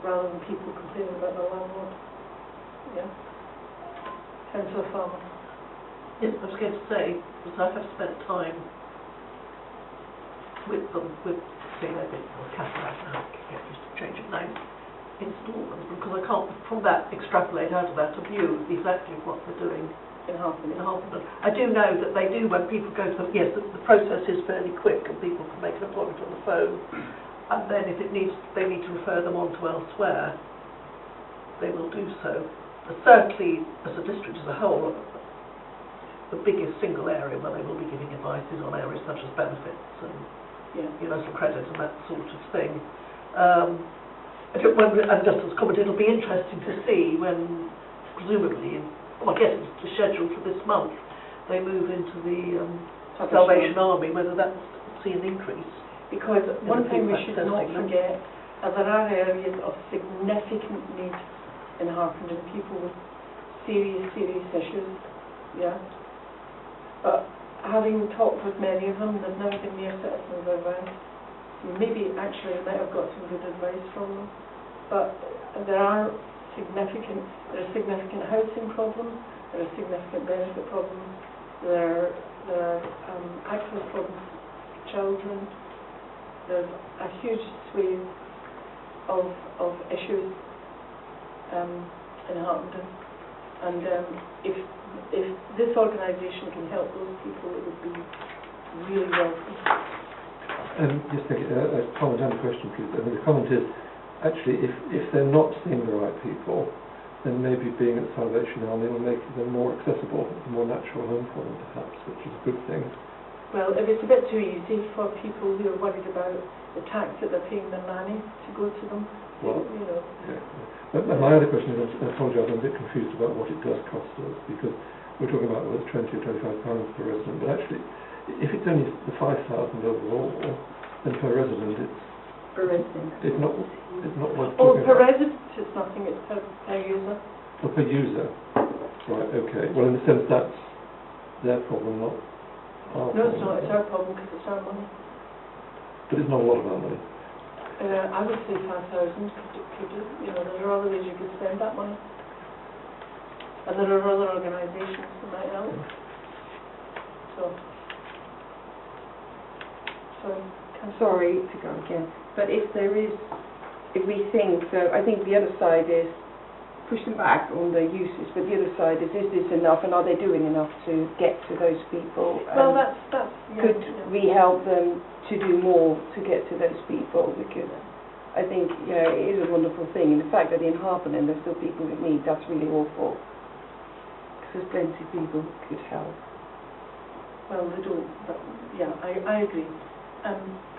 Speaker 1: rather than people complaining about the landlord. Yeah. Councillor Farmer.
Speaker 5: Yes, I was going to say, because I have spent time with them, with CNB, or Cataract now, get used to changing names, installments, because I can't, from that, extrapolate out of that a view exactly what they're doing
Speaker 1: In Harpenden.
Speaker 5: in Harpenden. I do know that they do, when people go to them, yes, the process is fairly quick, and people can make an appointment on the phone, and then if they need to refer them on to elsewhere, they will do so. But certainly, as a district as a whole, the biggest single area where they will be giving advice is on areas such as benefits and universal credit and that sort of thing. And just as a comment, it'll be interesting to see when, presumably, I guess it's scheduled for this month, they move into the Salvation Army, whether that's see an increase.
Speaker 1: Because one thing we should not
Speaker 5: Testing them.
Speaker 1: forget is there are areas of significant need in Harpenden, people with serious issues, yeah. But having talked with many of them, they've never given me a Citizens Advice. Maybe actually I might have got some good advice from them. But there are significant housing problems, there are significant benefit problems, there are access problems for children, there's a huge swathe of issues in Harpenden, and if this organisation can help those people, it would be really welcome.
Speaker 2: Just a comment and a question, please. I mean, the comment is, actually, if they're not seeing the right people, then maybe being at Salvation Army will make them more accessible, a more natural home for them, perhaps, which is a good thing.
Speaker 1: Well, if it's a bit too easy for people who are worried about the tax that they're paying their nanny to go to them,
Speaker 2: Well,
Speaker 1: you know.
Speaker 2: Yeah. But my other question is, I apologise, I'm a bit confused about what it does cost us, because we're talking about whether it's £20 or £25 per resident, but actually, if it's only the 5,000 overall, then per resident
Speaker 1: Per resident.
Speaker 2: it's not worth
Speaker 1: Oh,
Speaker 2: talking
Speaker 1: per
Speaker 2: about.
Speaker 1: resident it's nothing, it's per user.
Speaker 2: Or per user. Right, okay. Well, in a sense, that's their problem, not our
Speaker 1: No, it's
Speaker 2: problem.
Speaker 1: not, it's our problem because it's our money.
Speaker 2: But it's not a lot of our money.
Speaker 1: I would say 5,000 could do, you know, there are other ways you could spend that money. And there are other organisations that might help.
Speaker 4: Sorry to go again, but if we think, so I think the other side is pushing back on the uses, but the other side is this enough and are they doing enough to get to those people?
Speaker 1: Well, that's
Speaker 4: Could we help them to do more to get to those people? Because I think, you know, it is a wonderful thing, and the fact that in Harpenden there's still people in need, that's really awful. Because there's plenty of people who could help.
Speaker 1: Well, they don't, but yeah, I agree.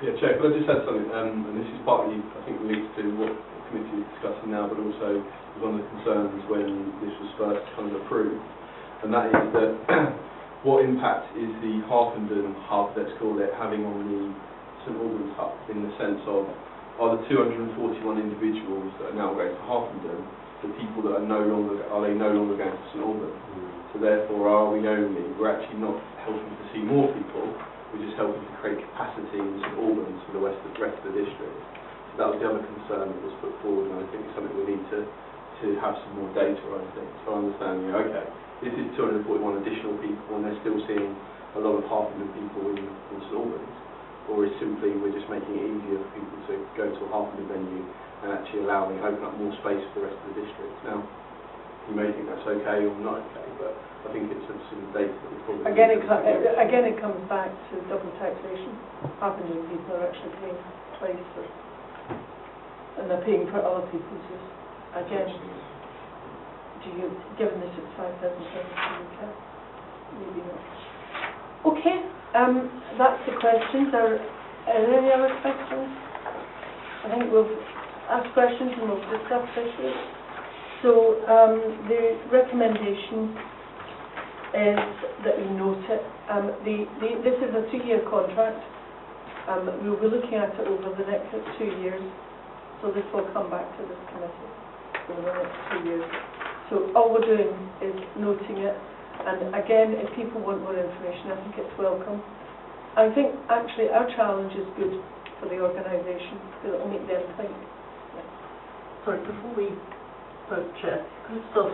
Speaker 7: Yeah, Chair, could I just add something, and this is partly, I think, linked to what the committee is discussing now, but also was one of the concerns when this was first kind of approved, and that is that what impact is the Harpenden hub, let's call it, having on the St Albans hub, in the sense of, are the 241 individuals that are now going to Harpenden the people that are no longer going to St Albans? So therefore, we're actually not helping to see more people, we're just helping to create capacity in St Albans for the rest of the district. So that was the other concern that was put forward, and I think it's something we need to have some more data, I think. So understanding, okay, this is 241 additional people, and they're still seeing a lot of Harpenden people in St Albans, or is simply we're just making it easier for people to go to a Harpenden venue and actually open up more space for the rest of the district. Now, You may think that's okay or not okay, but I think it's a sort of data that we probably...
Speaker 1: Again, it comes back to double taxation. Aberdeen people are actually paying twice for, and they're paying for other people's use. Again, given this it's 5,000 pounds per week, maybe not. Okay, that's the questions. Are there any other questions? I think we'll ask questions and we'll discuss issues. So the recommendation is that we note it. This is a 2-year contract. We'll be looking at it over the next 2 years. So this will come back to this committee over the next 2 years. So all we're doing is noting it. And again, if people want more information, I think it's welcome. I think actually our challenge is good for the organisation because it will make them think.
Speaker 5: Sorry, before we vote, Chair, just of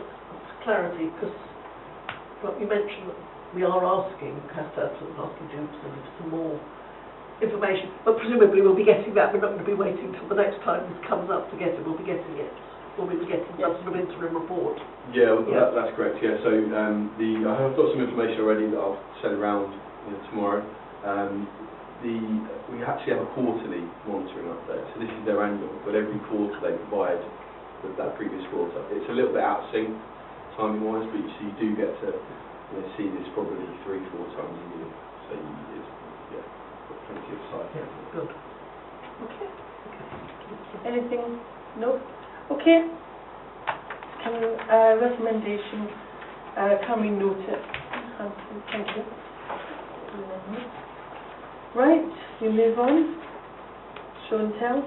Speaker 5: clarity, because you mentioned that we are asking Cassette and asking Jim to give some more information, but presumably we'll be getting that. We're not going to be waiting till the next time this comes up to get it. We'll be getting it. We'll be getting some sort of interim report.
Speaker 7: Yeah, well, that's correct. Yeah, so I've got some information already that I'll send around tomorrow. We actually have a quarterly monitoring update. So this is their annual, but every quarter they provide with that previous quarter. It's a little bit out of sync timing-wise, but you do get to see this probably 3-4 times a year. So it's got plenty of sight.
Speaker 5: Yeah, good. Okay.
Speaker 1: Anything? No? Okay. Recommendation, can we note it? Thank you. Right, we move on. Show and tell.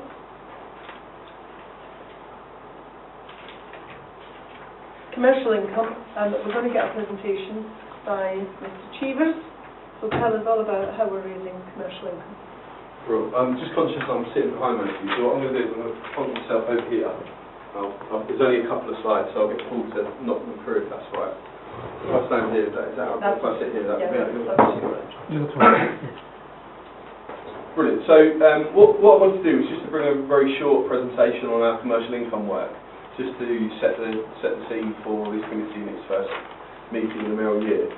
Speaker 1: Commercial income, we're going to get a presentation by Mr. Cheevers, who will tell us all about how we're raising commercial income.
Speaker 7: Well, I'm just conscious I'm sitting behind most of you, so what I'm going to do is I'm going to point myself over here. There's only a couple of slides, so I'll get Paul to knock them through if that's right. If I stand here, is that if I sit here, that Brilliant. So what I want to do is just to bring a very short presentation on our commercial income work, just to set the scene for this committee in its first meeting in the Merrill year.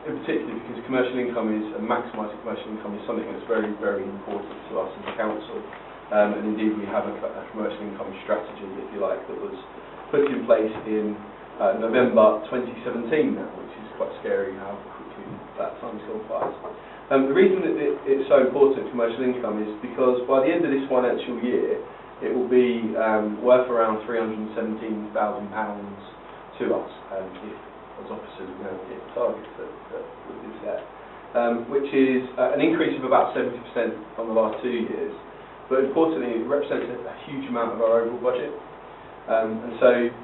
Speaker 7: In particular because commercial income maximising commercial income is something that's very, very important to us as a council. And indeed we have a commercial income strategy, if you like, that was put in place in November 2017 now, which is quite scary how quickly that time's gone by. The reason that it's so important, commercial income, is because by the end of this financial year, it will be worth around £317,000 to us, if as officers we don't hit the targets that we've been set, which is an increase of about 70% on the last 2 years. But importantly, it represents a huge amount of our overall budget. And so,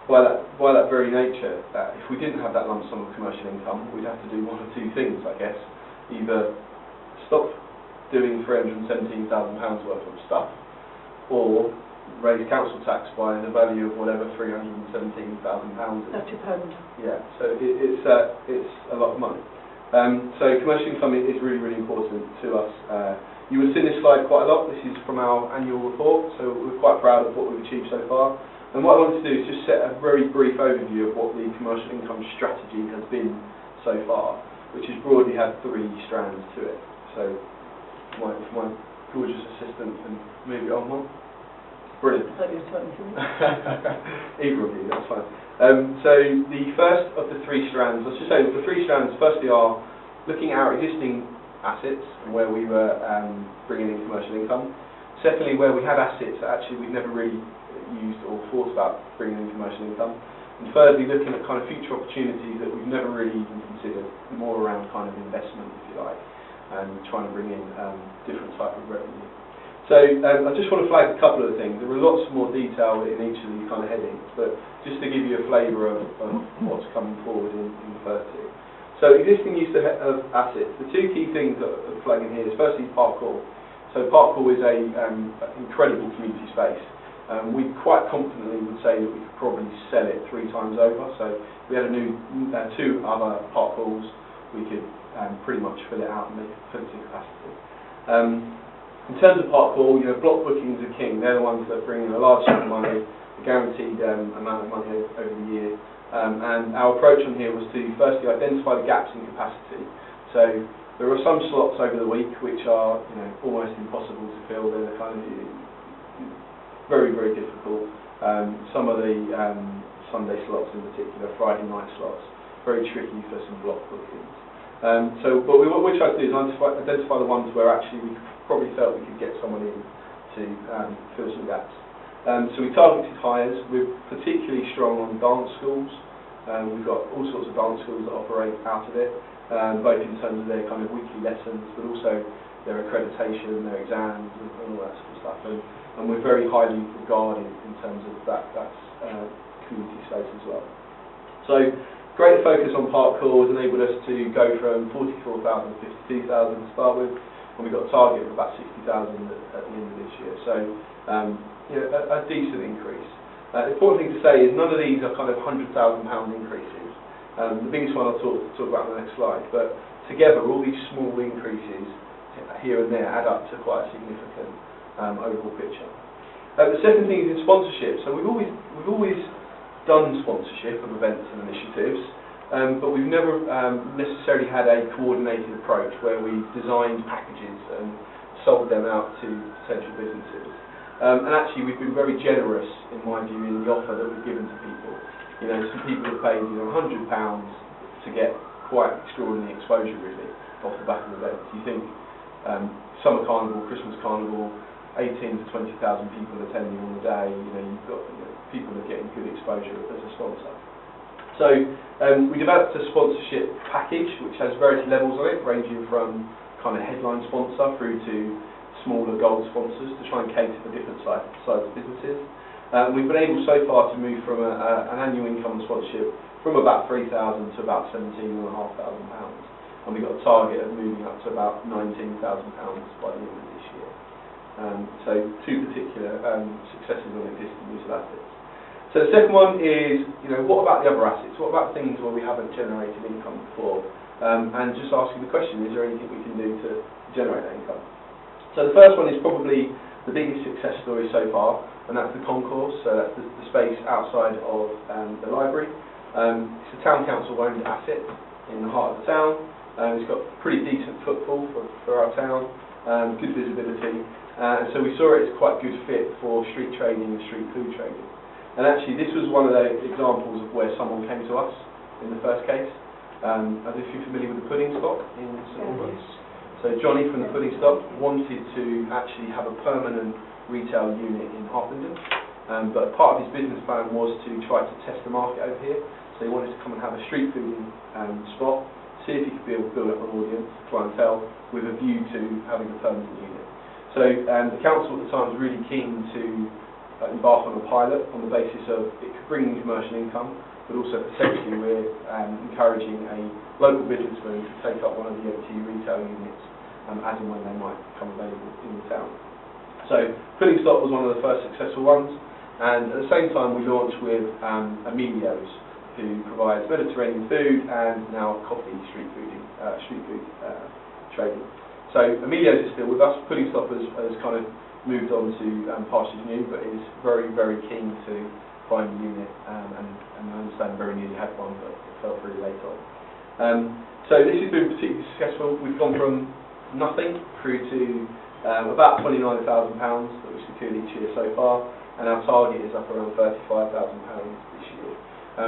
Speaker 7: by that very nature, if we didn't have that lump sum of commercial income, we'd have to do one of two things, I guess. Either stop doing £317,000 worth of stuff, or raise council tax by the value of whatever £317,000 is.
Speaker 1: £30.
Speaker 7: Yeah, so it's a lot of money. So commercial income is really, really important to us. You would have seen this slide quite a lot. This is from our annual report, so we're quite proud of what we've achieved so far. And what I wanted to do is just set a very brief overview of what the commercial income strategy has been so far, which has broadly had 3 strands to it. So my gorgeous assistant can move it on one. Brilliant.
Speaker 1: I thought you were talking to me.
Speaker 7: Either of you, that's fine. So the first of the 3 strands, let's just say that the 3 strands firstly are looking at our existing assets and where we were bringing in commercial income. Secondly, where we had assets that actually we've never really used or thought about bringing in commercial income. And thirdly, looking at kind of future opportunities that we've never really even considered, more around kind of investment, if you like, and trying to bring in different type of revenue. So I just want to flag a couple of things. There are lots more detail in each of these kind of headings, but just to give you a flavour of what's coming forward in the first 2. So existing use of assets. The 2 key things that are flagging here is firstly Parkhall. So Parkhall is an incredible community space. We quite confidently would say that we could probably sell it 3 times over. So we had a new 2 other Parkhalls. We could pretty much fill it out and make it full capacity. In terms of Parkhall, block bookings are king. They're the ones that bring in a large sum of money. a guaranteed amount of money over the year. And our approach on here was to firstly identify the gaps in capacity. So there are some slots over the week which are almost impossible to fill. They're kind of very, very difficult. Some of the Sunday slots in particular, Friday night slots, very tricky for some block bookings. But what we tried to do is identify the ones where actually we probably felt we could get someone in to fill some gaps. So we targeted hires. We're particularly strong on dance schools. We've got all sorts of dance schools that operate out of it, both in terms of their kind of weekly lessons, but also their accreditation, their exams, and all that sort of stuff. And we're very highly regarded in terms of that community space as well. So great focus on parkour has enabled us to go from 44,000 to 52,000 to start with, and we've got a target of about 60,000 at the end of this year. So a decent increase. The important thing to say is none of these are kind of £100,000 increases. The biggest one I'll talk about on the next slide, but together all these small increases here and there add up to quite a significant overall picture. The second thing is in sponsorship. So we've always done sponsorship of events and initiatives, but we've never necessarily had a coordinated approach where we designed packages and sold them out to potential businesses. And actually we've been very generous, in my view, in the offer that we've given to people. Some people have paid £100 to get quite extraordinary exposure really off the back of events. You think summer carnival, Christmas carnival, 18 to 20,000 people attending on the day, you've got people are getting good exposure as a sponsor. So we developed a sponsorship package which has various levels on it, ranging from kind of headline sponsor through to smaller gold sponsors to try and cater for different size of businesses. We've been able so far to move from an annual income sponsorship from about £3,000 to about £17,500, and we've got a target of moving up to about £19,000 by the end of this year. So two particular successes on existing use of assets. So the second one is, what about the other assets? What about things where we haven't generated income before? And just asking the question, is there anything we can do to generate that income? So the first one is probably the biggest success story so far, and that's the concourse. So that's the space outside of the library. It's a town council owned asset in the heart of the town. It's got pretty decent footfall for our town, good visibility. So we saw it as quite a good fit for street trading and street food trading. And actually this was one of the examples of where someone came to us in the first case. As if you're familiar with the pudding stop in St Albans. So Johnny from the pudding stop wanted to actually have a permanent retail unit in Harpenden, but part of his business plan was to try to test the market over here. So he wanted to come and have a street food spot, see if he could build up an audience, clientele, with a view to having a permanent unit. So the council at the time was really keen to embark on a pilot on the basis of it could bring in commercial income, but also potentially we're encouraging a local businessman to take up one of the empty retail units as and when they might become available in the town. So Pudding Stop was one of the first successful ones, and at the same time we launched with Emilio's, who provides Mediterranean food and now coffee street food trading. So Emilio's is still with us. Pudding Stop has kind of moved on to pastures new, but is very, very keen to find a unit, and I understand very nearly had one, but it fell through late on. So this has been particularly successful. We've gone from nothing through to about £29,000 that we've secured each year so far, and our target is up around £35,000 this year.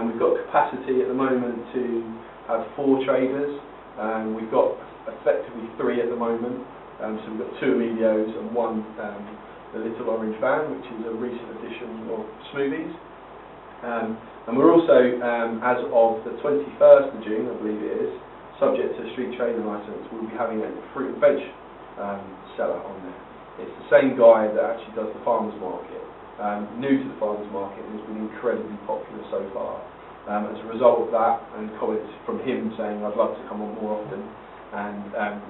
Speaker 7: We've got capacity at the moment to have 4 traders, and we've got effectively 3 at the moment. So we've got 2 Emilios and 1 the Little Orange Van, which is a recent addition of Smoothies. And we're also, as of the 21st of June, I believe it is, subject to street trading licence, we'll be having a fruit and veg seller on there. It's the same guy that actually does the farmers market, new to the farmers market, and has been incredibly popular so far. As a result of that, and comments from him saying, I'd love to come on more often, and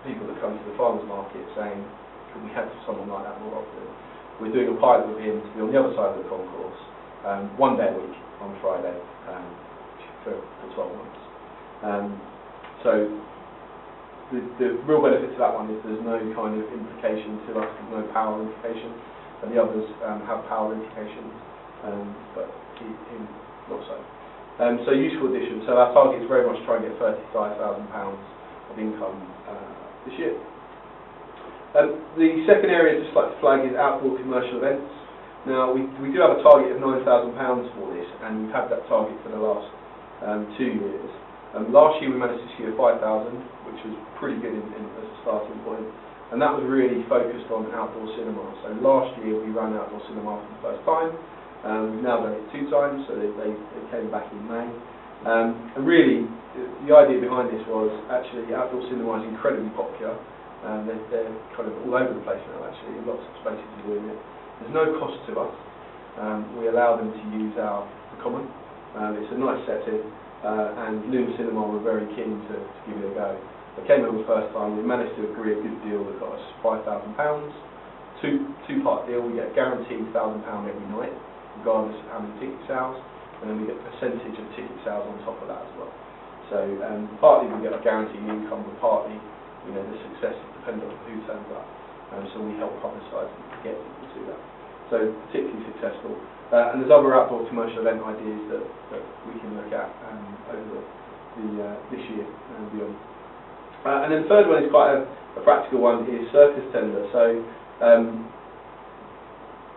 Speaker 7: people that come to the farmers market saying, could we have someone like that more often? We're doing a pilot with him to be on the other side of the concourse, 1 day a week on Friday for 12 months. So the real benefit to that one is there's no kind of implication to us, there's no power implication, and the others have power implications. but not so. So useful addition. So our target is very much try and get £35,000 of income this year. The second area I'd just like to flag is outdoor commercial events. Now, we do have a target of £9,000 for this, and we've had that target for the last 2 years. Last year we managed to secure 5,000, which was pretty good as a starting point, and that was really focused on outdoor cinema. So last year we ran outdoor cinema for the first time. We've now done it 2 times, so they came back in May. And really, the idea behind this was actually outdoor cinema is incredibly popular. They're kind of all over the place now, actually. Lots of spaces are doing it. There's no cost to us. We allow them to use the common. It's a nice setting, and Loom Cinema were very keen to give it a go. They came over the first time. We managed to agree a good deal that got us £5,000. Two-part deal. We get guaranteed £1,000 every night, regardless of how many ticket sales, and then we get a percentage of ticket sales on top of that as well. So partly we get a guaranteed income, but partly, the success depends on who turns up. So we help publicise and get people to that. So particularly successful. And there's other outdoor commercial event ideas that we can look at over this year and beyond. And then the third one is quite a practical one, is circus tender. So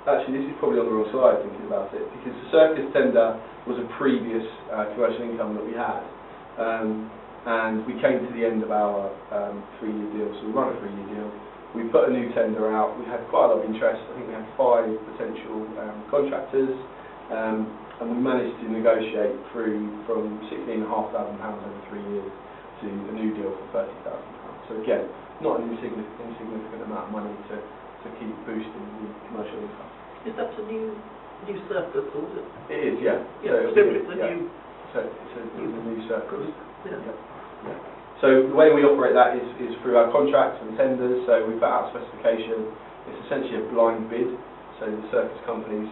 Speaker 7: actually this is probably on the wrong slide thinking about it, because the circus tender was a previous commercial income that we had. And we came to the end of our 3-year deal, so we run a 3-year deal. We put a new tender out. We had quite a lot of interest. I think we had 5 potential contractors, and we managed to negotiate through from £16,500 over 3 years to a new deal for £30,000. So again, not an insignificant amount of money to keep boosting the commercial income.
Speaker 5: Is that a new circus, or is it?
Speaker 7: It is, yeah.
Speaker 5: Yeah,
Speaker 7: so
Speaker 5: it's a new...
Speaker 7: So it's a new circus.
Speaker 5: Yeah.
Speaker 7: Yeah. So the way we operate that is through our contracts and tenders. So we put out a specification. It's essentially a blind bid. So the circus companies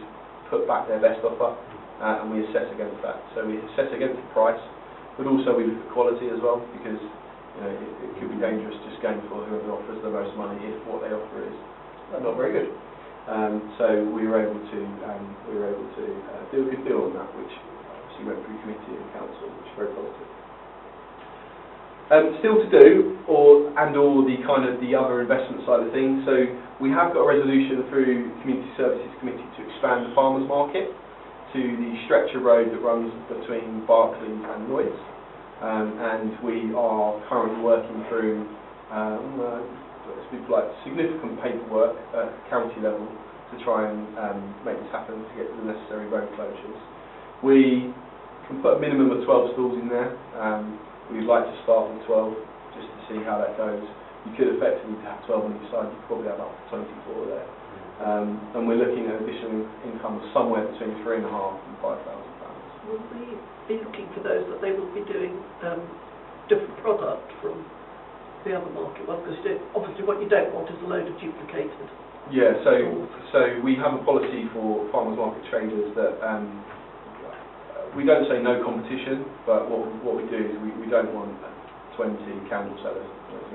Speaker 7: put back their best offer, and we assess against that. So we assess against the price, but also we look at quality as well, because it could be dangerous just going for whoever offers the most money if what they offer is not very good. So we were able to do a good deal on that, which obviously went through committee and council, which is very positive. Still to do, or the kind of the other investment side of things. So we have got a resolution through Community Services Committee to expand the farmers market to the stretcher road that runs between Barclays and Lloyds, and we are currently working through significant paperwork at county level to try and make this happen, to get the necessary road closures. We can put a minimum of 12 stalls in there. We'd like to start with 12, just to see how that goes. You could effectively have 12 on each side, you could probably have up to 24 there. And we're looking at additional income of somewhere between £3,500 and £5,000.
Speaker 5: Will we be looking for those that they will be doing different product from the other market ones? Because obviously what you don't want is a load of duplicated.
Speaker 7: Yeah, so we have a policy for farmers market traders that we don't say no competition, but what we do is we don't want 20 candle sellers, off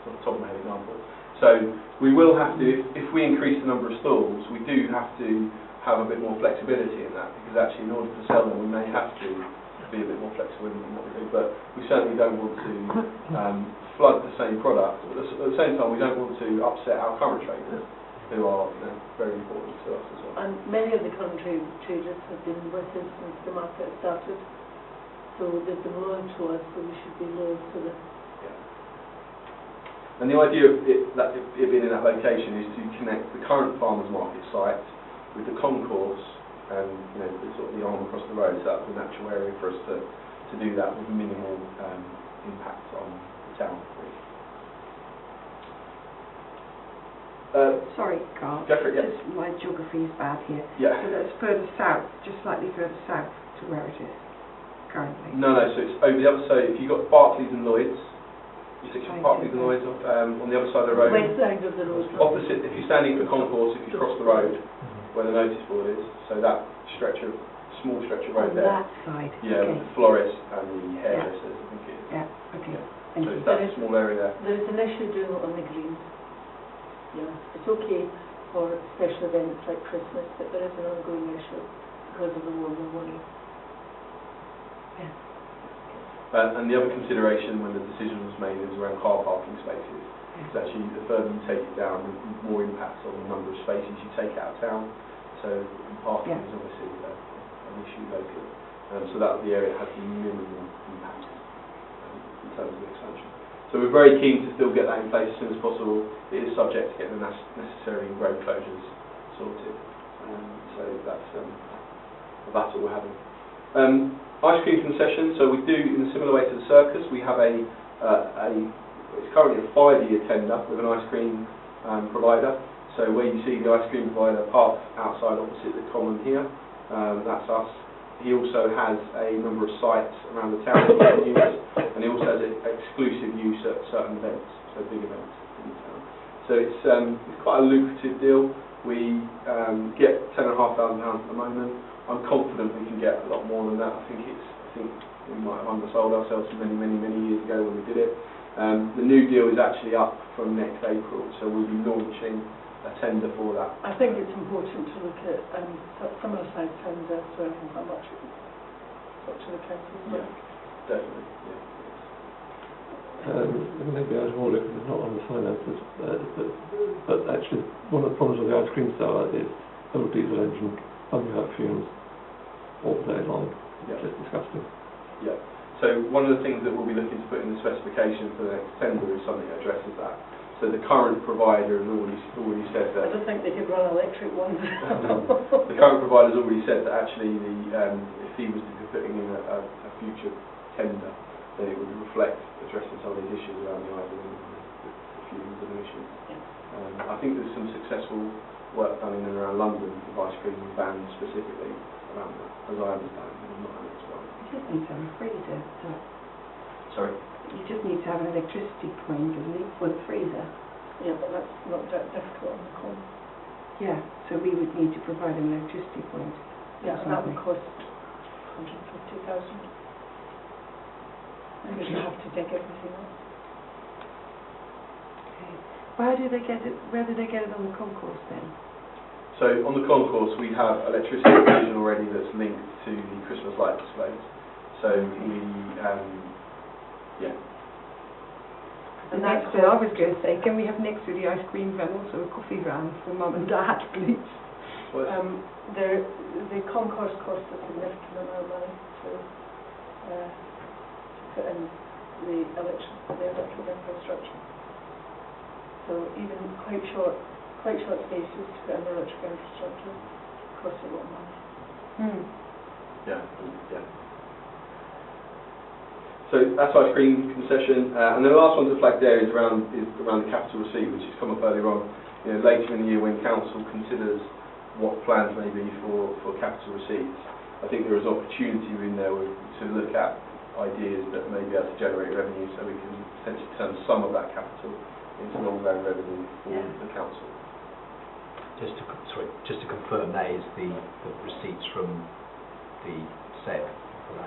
Speaker 7: the top of my head example. So we will have to, if we increase the number of stalls, we do have to have a bit more flexibility in that, because actually in order to sell them we may have to be a bit more flexible in what we do, but we certainly don't want to flood the same product. But at the same time we don't want to upset our current traders, who are very important to us as well.
Speaker 1: And many of the current traders have been with us since the market started, so they've been loyal to us, so we should be loyal to them.
Speaker 7: Yeah. And the idea of it being in that location is to connect the current farmers market site with the concourse and the sort of the arm across the road. So that's a natural area for us to do that with minimal impact on the town.
Speaker 4: Sorry, Carl.
Speaker 7: Go for it, yeah.
Speaker 4: Just my geography is bad here.
Speaker 7: Yeah.
Speaker 4: So that's further south, just slightly further south to where it is currently.
Speaker 7: No, so it's over the other side. If you've got Barclays and Lloyds, Barclays and Lloyds on the other side of the road.
Speaker 1: West side of the road.
Speaker 7: Opposite, if you're standing at the concourse, if you cross the road, where the notice board is, so that small stretch of road
Speaker 4: on
Speaker 7: there.
Speaker 4: that side.
Speaker 7: Yeah,
Speaker 4: Okay.
Speaker 7: with the florist and the hairdressers, I think it is.
Speaker 4: Yeah. Okay.
Speaker 7: Yeah.
Speaker 4: Thank
Speaker 7: So
Speaker 4: you.
Speaker 7: it's that small area there.
Speaker 1: There is an issue doing it on the green. Yeah, it's okay for special events like Christmas, but there is an ongoing issue because of the warmer money.
Speaker 7: And the other consideration when the decision was made is around car parking spaces. It's actually, the further you take it down, the more impacts on the number of spaces you take out of town. So parking is obviously an issue locally. So that's the area that has the minimal impact in terms of expansion. So we're very keen to still get that in place as soon as possible. It is subject to getting the necessary road closures sorted. So that's the battle we're having. Ice cream concession. So we do, in a similar way to the circus, we have it's currently a 5-year tender with an ice cream provider. So where you see the ice cream provider parked outside opposite the common here, that's us. He also has a number of sites around the town that he can use, and he also has exclusive use at certain events, so big events in the town. So it's quite a lucrative deal. We get £10,500 at the moment. I'm confident we can get a lot more than that. I think we might have undersold ourselves many years ago when we did it. The new deal is actually up from next April, so we'll be launching a tender for that.
Speaker 1: I think it's important to look at some of the side towns elsewhere and how much to the council's work.
Speaker 7: Definitely,
Speaker 2: Maybe out of order because it's not on the finances, but actually one of the problems with the ice cream seller is old diesel engine pumping out fumes all day long.
Speaker 7: Yeah.
Speaker 2: Just disgusting.
Speaker 7: Yeah. So one of the things that we'll be looking to put in the specification for the next tender is something that addresses that. So the current provider has already said that.
Speaker 1: I don't think they could run electric ones.
Speaker 7: The current provider has already said that actually if he was to be putting in a future tender, then it would reflect addressing some of these issues around the idling and the fumes and emissions. I think there's some successful work done in and around London with ice cream bans specifically around that, as I understand it. I'm not an expert.
Speaker 4: You just need to have a freezer.
Speaker 7: Sorry?
Speaker 4: You just need to have an electricity point, doesn't it, for the freezer?
Speaker 1: Yeah, but that's not that difficult on the con.
Speaker 4: Yeah, so we would need to provide an electricity point.
Speaker 1: Yeah, and that would cost 150,000. Because you have to dig everything up.
Speaker 4: Okay. Where do they get it on the concourse then?
Speaker 7: So on the concourse we have electricity provision already that's linked to the Christmas light displays. So we,
Speaker 4: And that's what I was going to say. Can we have next to the ice cream van also a coffee van for mum and dad, please?
Speaker 1: The concourse costs a significant amount of money to put in the electrical infrastructure. So even quite short spaces to put in the electrical infrastructure costs a lot of money.
Speaker 7: Yeah. So that's ice cream concession, and then the last one to flag there is around the capital receipt, which has come up earlier on. Later in the year when council considers what plans may be for capital receipts, I think there is opportunity in there to look at ideas that may be able to generate revenue, so we can potentially turn some of that capital into ongoing revenue for the council.
Speaker 6: Just to confirm, that is the receipts from the sale.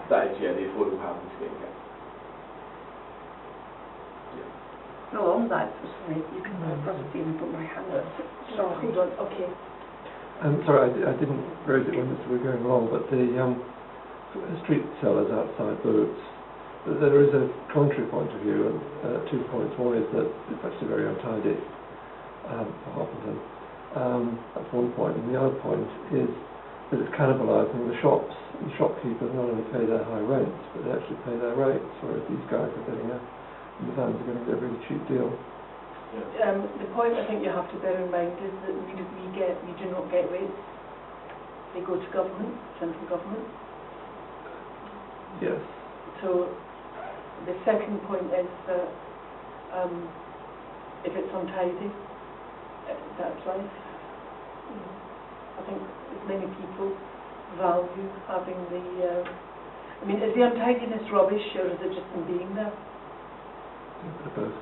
Speaker 7: That is, the affordable housing scheme.
Speaker 4: No, on that, sorry, you can probably even put my hand up.
Speaker 1: So hold on, okay.
Speaker 2: Sorry, I didn't raise it when we were going along, but the street sellers outside Boots, there is a contrary point of view, and 2 points. One is that it's actually very untidy for Harpenden. That's one point. And the other point is that it's cannibalising the shops. The shopkeepers not only pay their high rents, but they actually pay their rates, whereas these guys are getting the vans are going to get a really cheap deal.
Speaker 1: The point I think you have to bear in mind is that we do not get rates. They go to government, central government.
Speaker 2: Yes.
Speaker 1: So the second point is that if it's untidy, that's life. I think as many people value having the. Is the untidiness rubbish, or is it just them being there?
Speaker 2: A bit of both.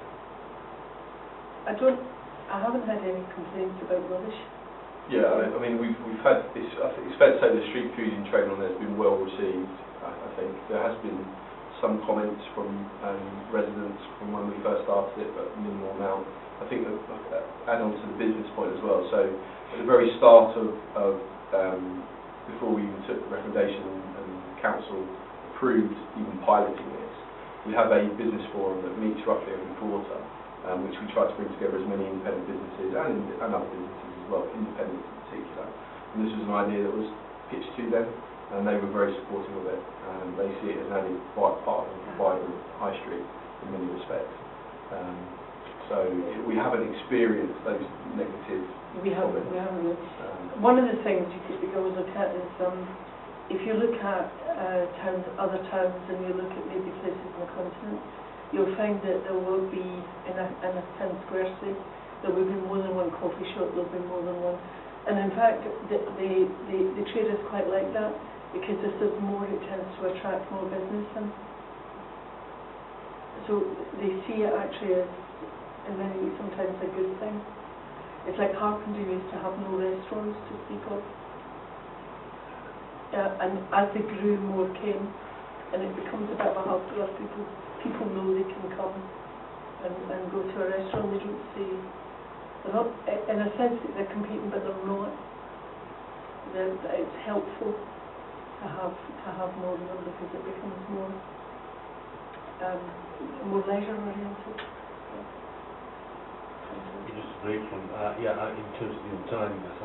Speaker 1: I haven't had any complaints about rubbish.
Speaker 7: Yeah, I mean we've had this. I think it's fair to say the street food in trade on there has been well received. I think there has been some comments from residents from when we first started it, but minimal amount. I think add on to the business point as well. So at the very start of before we even took the recommendation and council approved even piloting this, we have a business forum that meets roughly every quarter, which we try to bring together as many independent businesses and other businesses as well, independents in particular. And this was an idea that was pitched to them, and they were very supportive of it. They see it as an added part of the vibrant high street in many respects. So we haven't experienced those negative comments.
Speaker 1: We haven't. One of the things you could always look at is if you look at other towns, and you look at maybe places in the continent, you'll find that there will be in a town square, say, there will be more than one coffee shop. There will be more than one, and in fact, the traders quite like that, because if there's more, it tends to attract more business in. So they see it actually as, and then sometimes a good thing. It's like Harpenden used to have no restaurants to speak of. And as they grew, more came, and it becomes a bit of a hub for people. People know they can come and go to a restaurant. They don't see, they're not, in a sense that they're competing, but they're not. It's helpful to have more of them, because it becomes more leisure oriented.
Speaker 8: Just a brief one. In terms of the untidiness,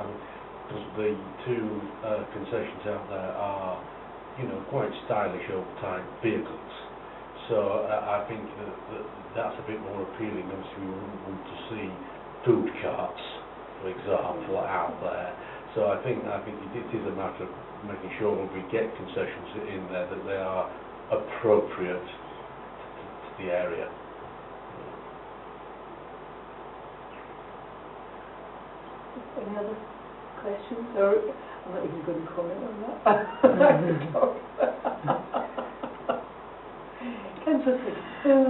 Speaker 8: because the two concessions out there are, quite stylish old-type vehicles. So I think that's a bit more appealing. Obviously, we wouldn't want to see food carts, for example, out there. So I think it is a matter of making sure when we get concessions in there that they are appropriate to the area.
Speaker 1: Any other questions? Or I'm not even going to comment on that.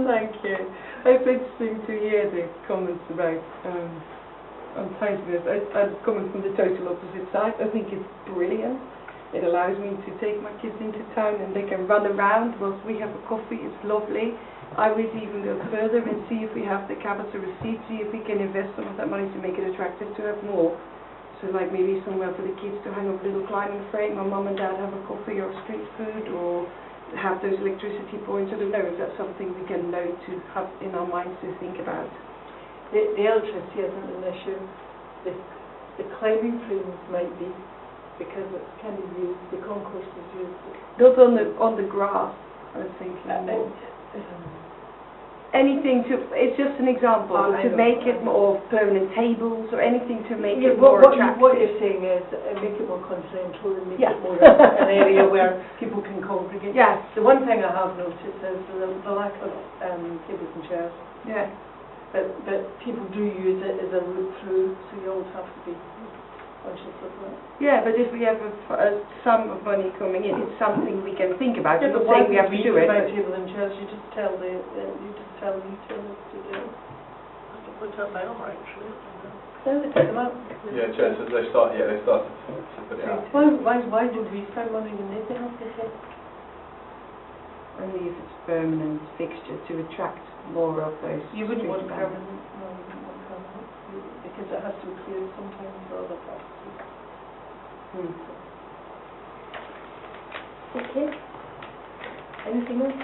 Speaker 4: Thank you. It's interesting to hear the comments about untidiness. I'm coming from the total opposite side. I think it's brilliant. It allows me to take my kids into town and they can run around whilst we have a coffee. It's lovely. I would even go further and see if we have the capital receipt, see if we can invest some of that money to make it attractive to have more. So like maybe somewhere for the kids to hang up a little climbing frame, or mum and dad have a coffee or street food, or have those electricity points. I don't know if that's something we can know to have in our minds to think about.
Speaker 1: The electricity isn't an issue. The climbing frames might be, because it's kind of used, the concourse is used.
Speaker 4: Not on the grass, I was thinking. Anything to, it's just an example, to make it more permanent tables or anything to make it more attractive.
Speaker 1: What you're saying is make it more continental and make it more an area where people can congregate.
Speaker 4: Yes.
Speaker 1: The one thing I have noticed is the lack of tables and chairs.
Speaker 4: Yeah.
Speaker 1: But people do use it as a route through, so you always have to be conscious of that.
Speaker 4: Yeah, but if we have a sum of money coming in, it's something we can think about.
Speaker 1: Yeah,
Speaker 4: I'm
Speaker 1: but
Speaker 4: not saying we have to do it.
Speaker 1: About table and chairs, you just tell the retailers to do it.
Speaker 5: Put that down, actually.
Speaker 1: No, they put them out.
Speaker 7: Yeah, Chair, so they started to put it out.
Speaker 1: Why did we spend money when they have to say?
Speaker 4: Only if it's permanent fixture to attract more of those.
Speaker 1: You wouldn't want
Speaker 4: street
Speaker 1: permanent, no, you wouldn't want permanent, because it has to be cleared sometimes for other purposes.
Speaker 4: Okay. Anything else?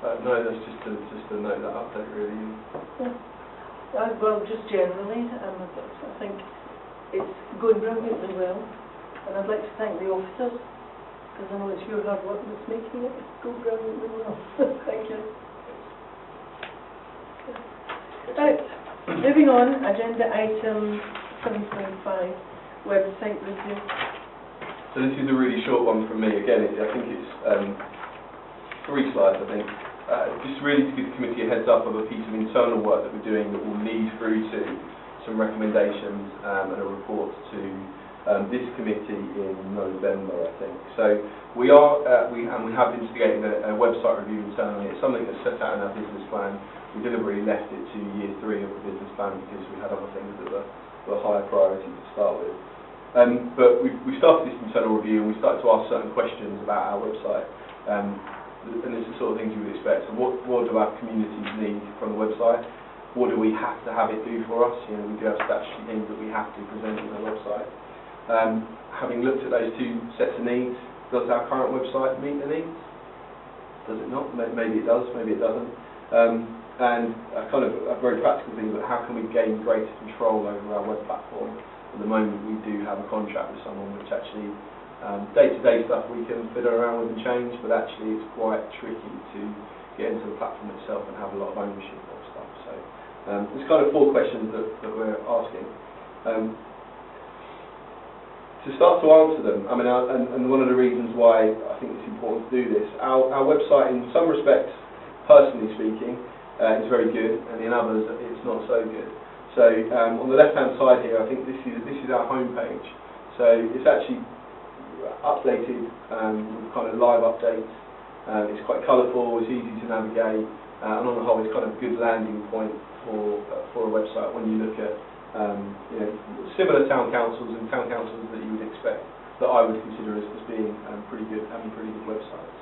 Speaker 7: No, that's just to note that update really.
Speaker 1: Well, just generally, I think it's going brilliantly well, and I'd like to thank the officers, because I know it's your hard work that's making it go brilliantly well. Thank you. Right, moving on, agenda item 7.5, website review.
Speaker 7: So this is a really short one from me. Again, I think it's 3 slides, I think. Just really to give the committee a heads up of a piece of internal work that we're doing that will lead through to some recommendations and a report to this committee in November, I think. So we have instigated a website review internally. It's something that's set out in our business plan. We deliberately left it to year 3 of the business plan because we had other things that were higher priority to start with. But we started this internal review and we started to ask certain questions about our website. And it's the sort of things you would expect. So what do our communities need from the website? What do we have to have it do for us? We do have statutory things that we have to present on the website. having looked at those two sets of needs, does our current website meet the needs? Does it not? Maybe it does, maybe it doesn't. And a very practical thing, but how can we gain greater control over our web platform? At the moment we do have a contract with someone which actually day-to-day stuff we can fiddle around with and change, but actually it's quite tricky to get into the platform itself and have a lot of ownership of stuff. So there's kind of 4 questions that we're asking. To start to answer them, I mean, and one of the reasons why I think it's important to do this, our website in some respects, personally speaking, is very good, and in others it's not so good. So on the left-hand side here, I think this is our homepage. So it's actually updated with kind of live updates. It's quite colourful, it's easy to navigate, and on the whole, it's kind of a good landing point for a website when you look at similar town councils and town councils that you would expect, that I would consider as being pretty good, having pretty good websites.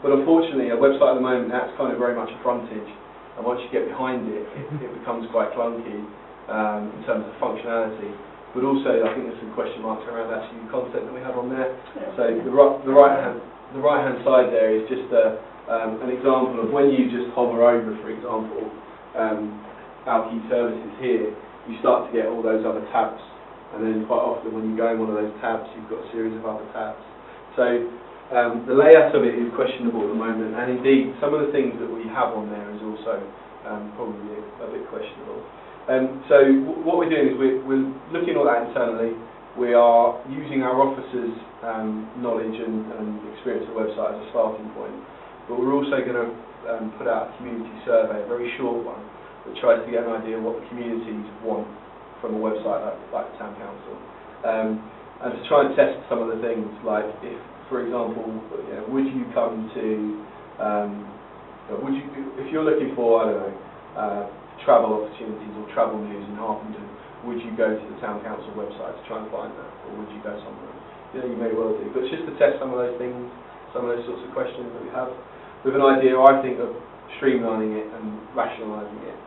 Speaker 7: But unfortunately, a website at the moment, that's kind of very much a frontage, and once you get behind it, it becomes quite clunky in terms of functionality. But also, I think there's some question marks around actually the content that we have on there. So the right hand side there is just an example of when you just hover over, for example, our key services here, you start to get all those other tabs, and then quite often when you go in one of those tabs, you've got a series of other tabs. So the layout of it is questionable at the moment, and indeed some of the things that we have on there is also probably a bit questionable. So what we're doing is we're looking at that internally. We are using our officers' knowledge and experience of the website as a starting point, but we're also going to put out a community survey, a very short one, that tries to get an idea of what the communities want from a website like the Town Council. And to try and test some of the things, like if, for example, would you come to, if you're looking for, I don't know, travel opportunities or travel news in Harpenden, would you go to the Town Council website to try and find that, or would you go somewhere else? You may well do, but it's just to test some of those things, some of those sorts of questions that we have, with an idea, I think, of streamlining it and rationalising it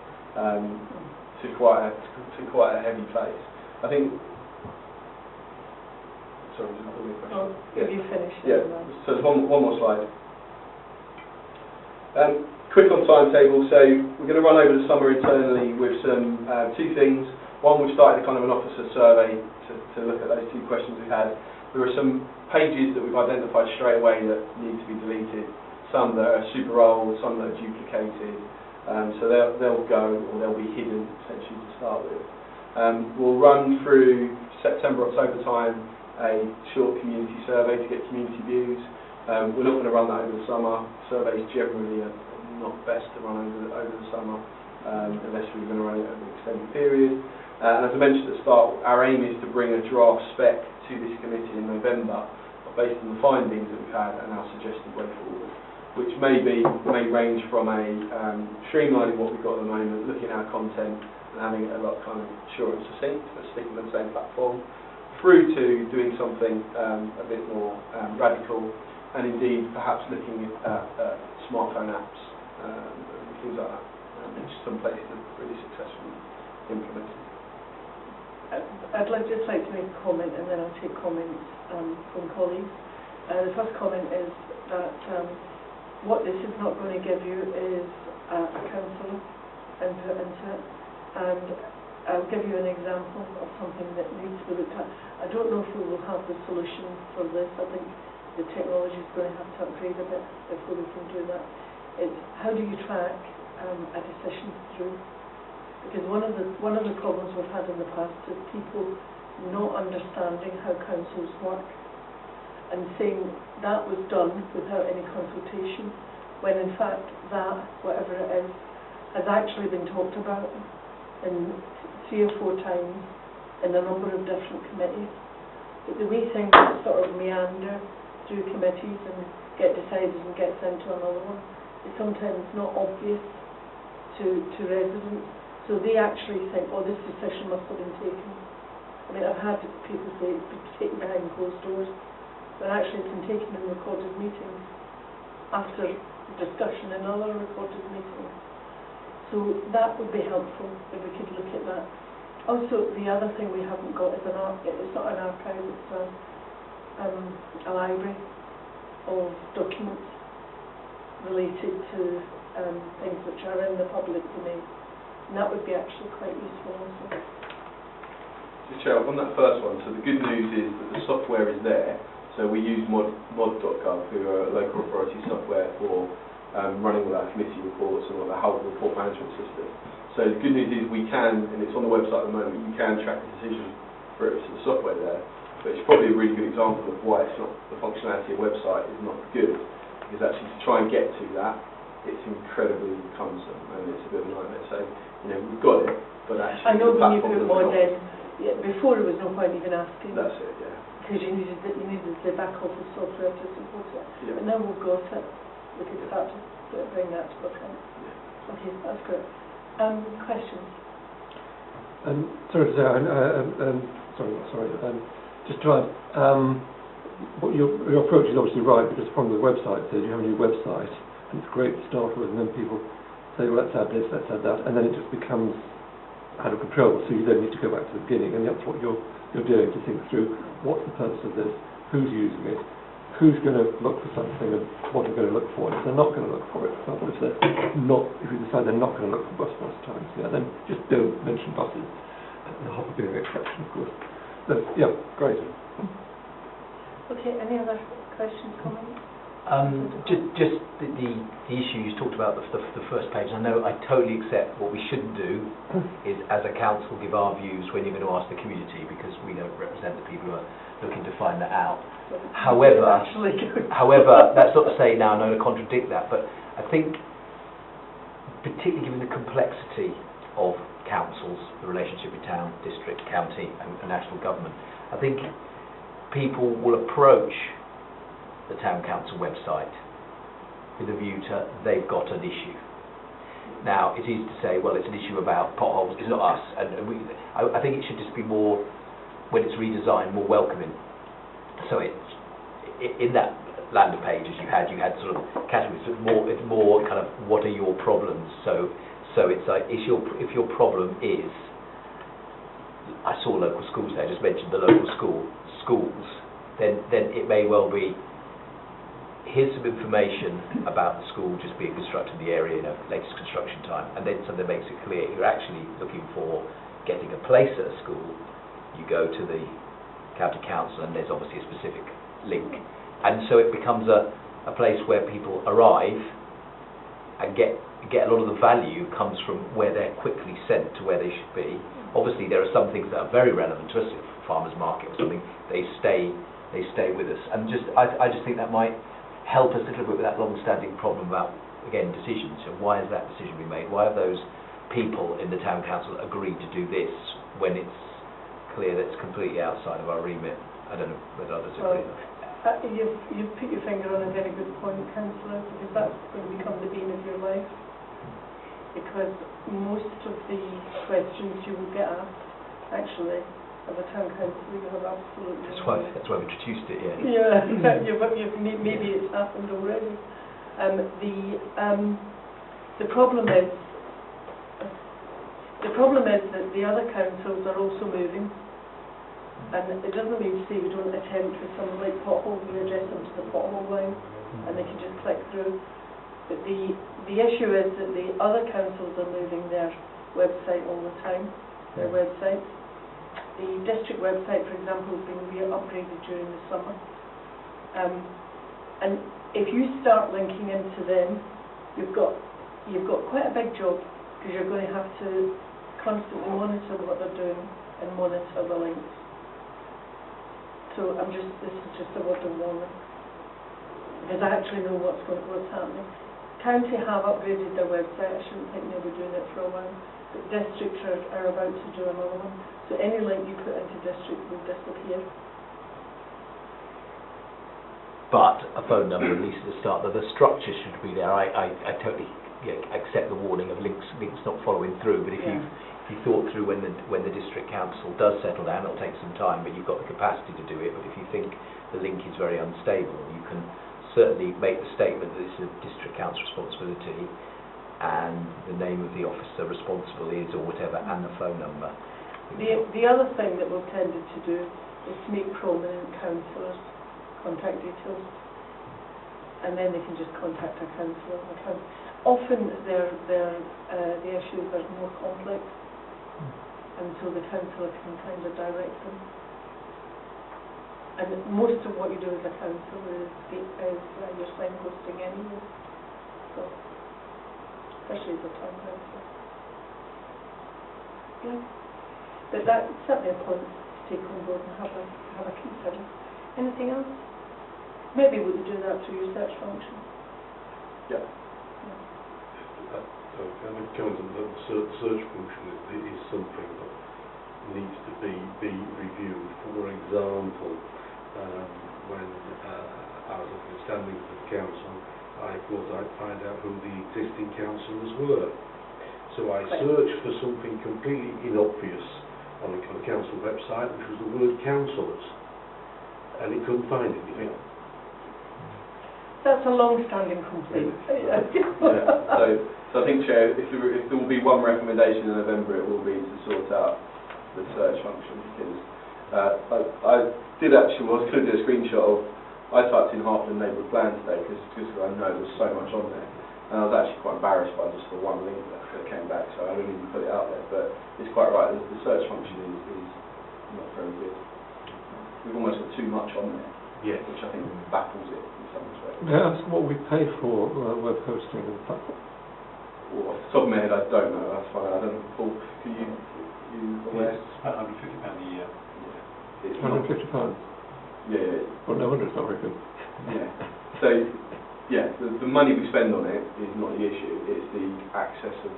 Speaker 7: to quite a heavy place. I think. Sorry, just a question.
Speaker 1: Oh, have you finished?
Speaker 7: Yeah. So there's one more slide. Quick on timetable. So we're going to run over the summer internally with some 2 things. One, we've started kind of an officer survey to look at those 2 questions we had. There are some pages that we've identified straight away that need to be deleted. Some that are super old, some that are duplicated. So they'll go, or they'll be hidden essentially to start with. We'll run through September, October time a short community survey to get community views. We're not going to run that over the summer. Surveys generally are not best to run over the summer unless we're going to run it over an extended period. And as I mentioned at the start, our aim is to bring a draft spec to this committee in November based on the findings that we've had and our suggested way forward, which may range from a streamlining what we've got at the moment, looking at our content and having it a lot kind of short and succinct, but sticking on the same platform, through to doing something a bit more radical, and indeed perhaps looking at smartphone apps and things like that, which some places have really successfully implemented.
Speaker 1: I'd just like to make a comment, and then I'll take comments from colleagues. The first comment is that what this is not going to give you is a council input into it, and I'll give you an example of something that needs to be looked at. I don't know if we will have the solution for this. I think the technology is going to have to upgrade a bit before we can do that. It's how do you track a decision through? Because one of the problems we've had in the past is people not understanding how councils work and saying that was done without any consultation, when in fact that, whatever it is, has actually been talked about in 3 or 4 times in a number of different committees. But the way things sort of meander through committees and get decided and get sent to another one is sometimes not obvious to residents. So they actually think, oh, this decision must have been taken. I mean, I've had people say it's been taken behind closed doors, but actually it's been taken in recorded meetings after discussion in other recorded meetings. So that would be helpful if we could look at that Also, the other thing we haven't got is it's not an archive, it's a library of documents related to things which are in the public domain. And that would be actually quite useful also.
Speaker 7: So, Chair, on that first one, so the good news is that the software is there. So we use mod.gov, who are a local authority software for running all our committee reports and all the whole report management system. So the good news is we can, and it's on the website at the moment, you can track the decision for it, so the software there. But it's probably a really good example of why it's not, the functionality of the website is not good. Because actually to try and get to that, it's incredibly cumbersome and it's a bit of a nightmare. So, we've got it, but actually
Speaker 1: I know
Speaker 7: the
Speaker 1: when you
Speaker 7: platform
Speaker 1: put
Speaker 7: doesn't
Speaker 1: mod
Speaker 7: help.
Speaker 1: in, before there was no point even asking.
Speaker 7: That's it, yeah.
Speaker 1: Because you needed the back office software to support it.
Speaker 7: Yeah.
Speaker 1: But now we've got it, we can start to bring that to the front.
Speaker 7: Yeah.
Speaker 1: Okay, that's good. Questions?
Speaker 2: Sorry to say, just to add, what your approach is obviously right, because from the website says you have a new website, and it's great to start with, and then people say, well, let's add this, let's add that, and then it just becomes out of control, so you then need to go back to the beginning, and that's what you're doing, to think through what's the purpose of this, who's using it, who's going to look for something, and what they're going to look for, and if they're not going to look for it, for example, if you decide they're not going to look for bus times, then just don't mention buses, and the hopper being an exception, of course. So, yeah, great.
Speaker 1: Okay, any other questions, comments?
Speaker 6: Just the issue you talked about, the first page. I know I totally accept what we shouldn't do is, as a council, give our views when you're going to ask the community, because we don't represent the people who are looking to find that out. However, that's not to say now I'm going to contradict that, but I think, particularly given the complexity of councils, the relationship with town, district, county and national government, I think people will approach the town council website with a view to they've got an issue. Now, it's easy to say, well, it's an issue about potholes, it's not us, and I think it should just be more, when it's redesigned, more welcoming. So in that landing page, as you had sort of categories, it's more kind of, what are your problems? So it's like, if your problem is, I saw local schools there, I just mentioned the local schools, then it may well be, here's some information about the school just being constructed in the area, latest construction time, and then something makes it clear you're actually looking for getting a place at a school. You go to the county council and there's obviously a specific link, and so it becomes a place where people arrive and get a lot of the value comes from where they're quickly sent to where they should be. Obviously there are some things that are very relevant to us, if farmers market or something, they stay with us, and I just think that might help us a little bit with that long-standing problem about, again, decisions. So why has that decision been made? Why have those people in the town council agreed to do this when it's clear that it's completely outside of our remit? I don't know whether others agree.
Speaker 1: You've put your finger on a very good point, councillor, because that's going to become the bane of your life. Because most of the questions you will get asked, actually, as a town council, you have absolutely.
Speaker 6: That's why we introduced it, yeah.
Speaker 1: Yeah, maybe it's happened already. The problem is that the other councils are also moving, and it doesn't mean to say we don't attempt with something like potholes, we address them to the pothole line, and they can just click through. But the issue is that the other councils are moving their website all the time, their websites. The district website, for example, has been upgraded during the summer. And if you start linking into them, you've got quite a big job, because you're going to have to constantly monitor what they're doing and monitor the links. So this is just a word of warning, because I actually know what's happening. County have upgraded their website. I shouldn't think they'll be doing it for a while. But districts are about to do another one. So any link you put into district will disappear.
Speaker 6: But a phone number, at least at the start, that the structure should be there. I totally accept the warning of links not following through. But if you thought through when the district council does settle down, it'll take some time, but you've got the capacity to do it. But if you think the link is very unstable, you can certainly make the statement that it's a district council responsibility, and the name of the officer responsible is, or whatever, and the phone number.
Speaker 1: The other thing that we've tended to do is to make prominent councillors contact details, and then they can just contact a councillor. Often the issues are more complex, and so the councillor can kind of direct them. And most of what you do as a councillor is your signposting anyway, so especially as a town councillor. Yeah, but that's certainly a point to take on board and have a consider. Anything else? Maybe we could do that through your search function.
Speaker 7: Yeah.
Speaker 8: I would comment on that the search function is something that needs to be reviewed. For example, when I was looking at standing for the council, I thought I'd find out who the existing councillors were. So I searched for something completely innocuous on the council website, which was the word councillors, and it couldn't find anything.
Speaker 1: That's a long-standing complaint.
Speaker 7: So I think, Chair, if there will be one recommendation in November, it will be to sort out the search function, because I did actually, I was going to do a screenshot of, I typed in Hartland neighbourhood plan today, because I know there's so much on there, and I was actually quite embarrassed by just the one link that came back, so I didn't even put it out there, but it's quite right, the search function is not very good. We've almost got too much on there, which I think baffles it in some respects.
Speaker 2: May I ask what we pay for web hosting and platform?
Speaker 7: Well, off the top of my head, I don't know, that's fine, I don't know, Paul, can you aware?
Speaker 3: It's about £150 a year.
Speaker 7: It's not,
Speaker 2: £150?
Speaker 7: yeah,
Speaker 2: Well, no wonder it's not very good.
Speaker 7: yeah. So, yeah, the money we spend on it is not the issue, it's the access of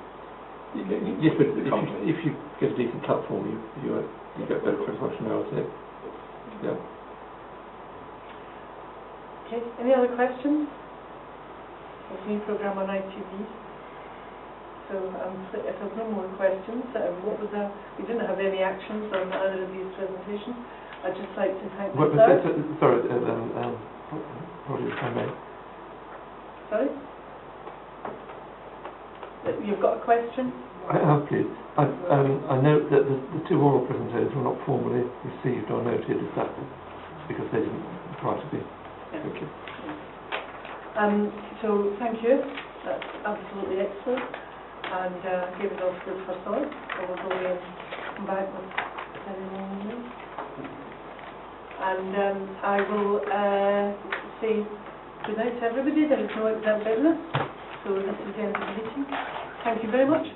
Speaker 7: you getting
Speaker 2: Yes, but
Speaker 7: the company.
Speaker 2: if you get a decent platform, you get better functionality. Yeah.
Speaker 1: Okay, any other questions? There's a new programme on ITV. So if there's no more questions, we didn't have any actions on either of these presentations. I'd just like to thank the clerk.
Speaker 2: Sorry, Roddy, if I may.
Speaker 1: Sorry? You've got a question?
Speaker 2: I have, please. I note that the two oral presentations were not formally received or noted. Is that because they didn't apply to be?
Speaker 1: Yeah.
Speaker 2: Thank you.
Speaker 1: So thank you. That's absolutely excellent. And gave it all food for thought. So we'll go away and come back with anything new. And I will say good night to everybody. There is no exempt business. So this is the end of the meeting. Thank you very much.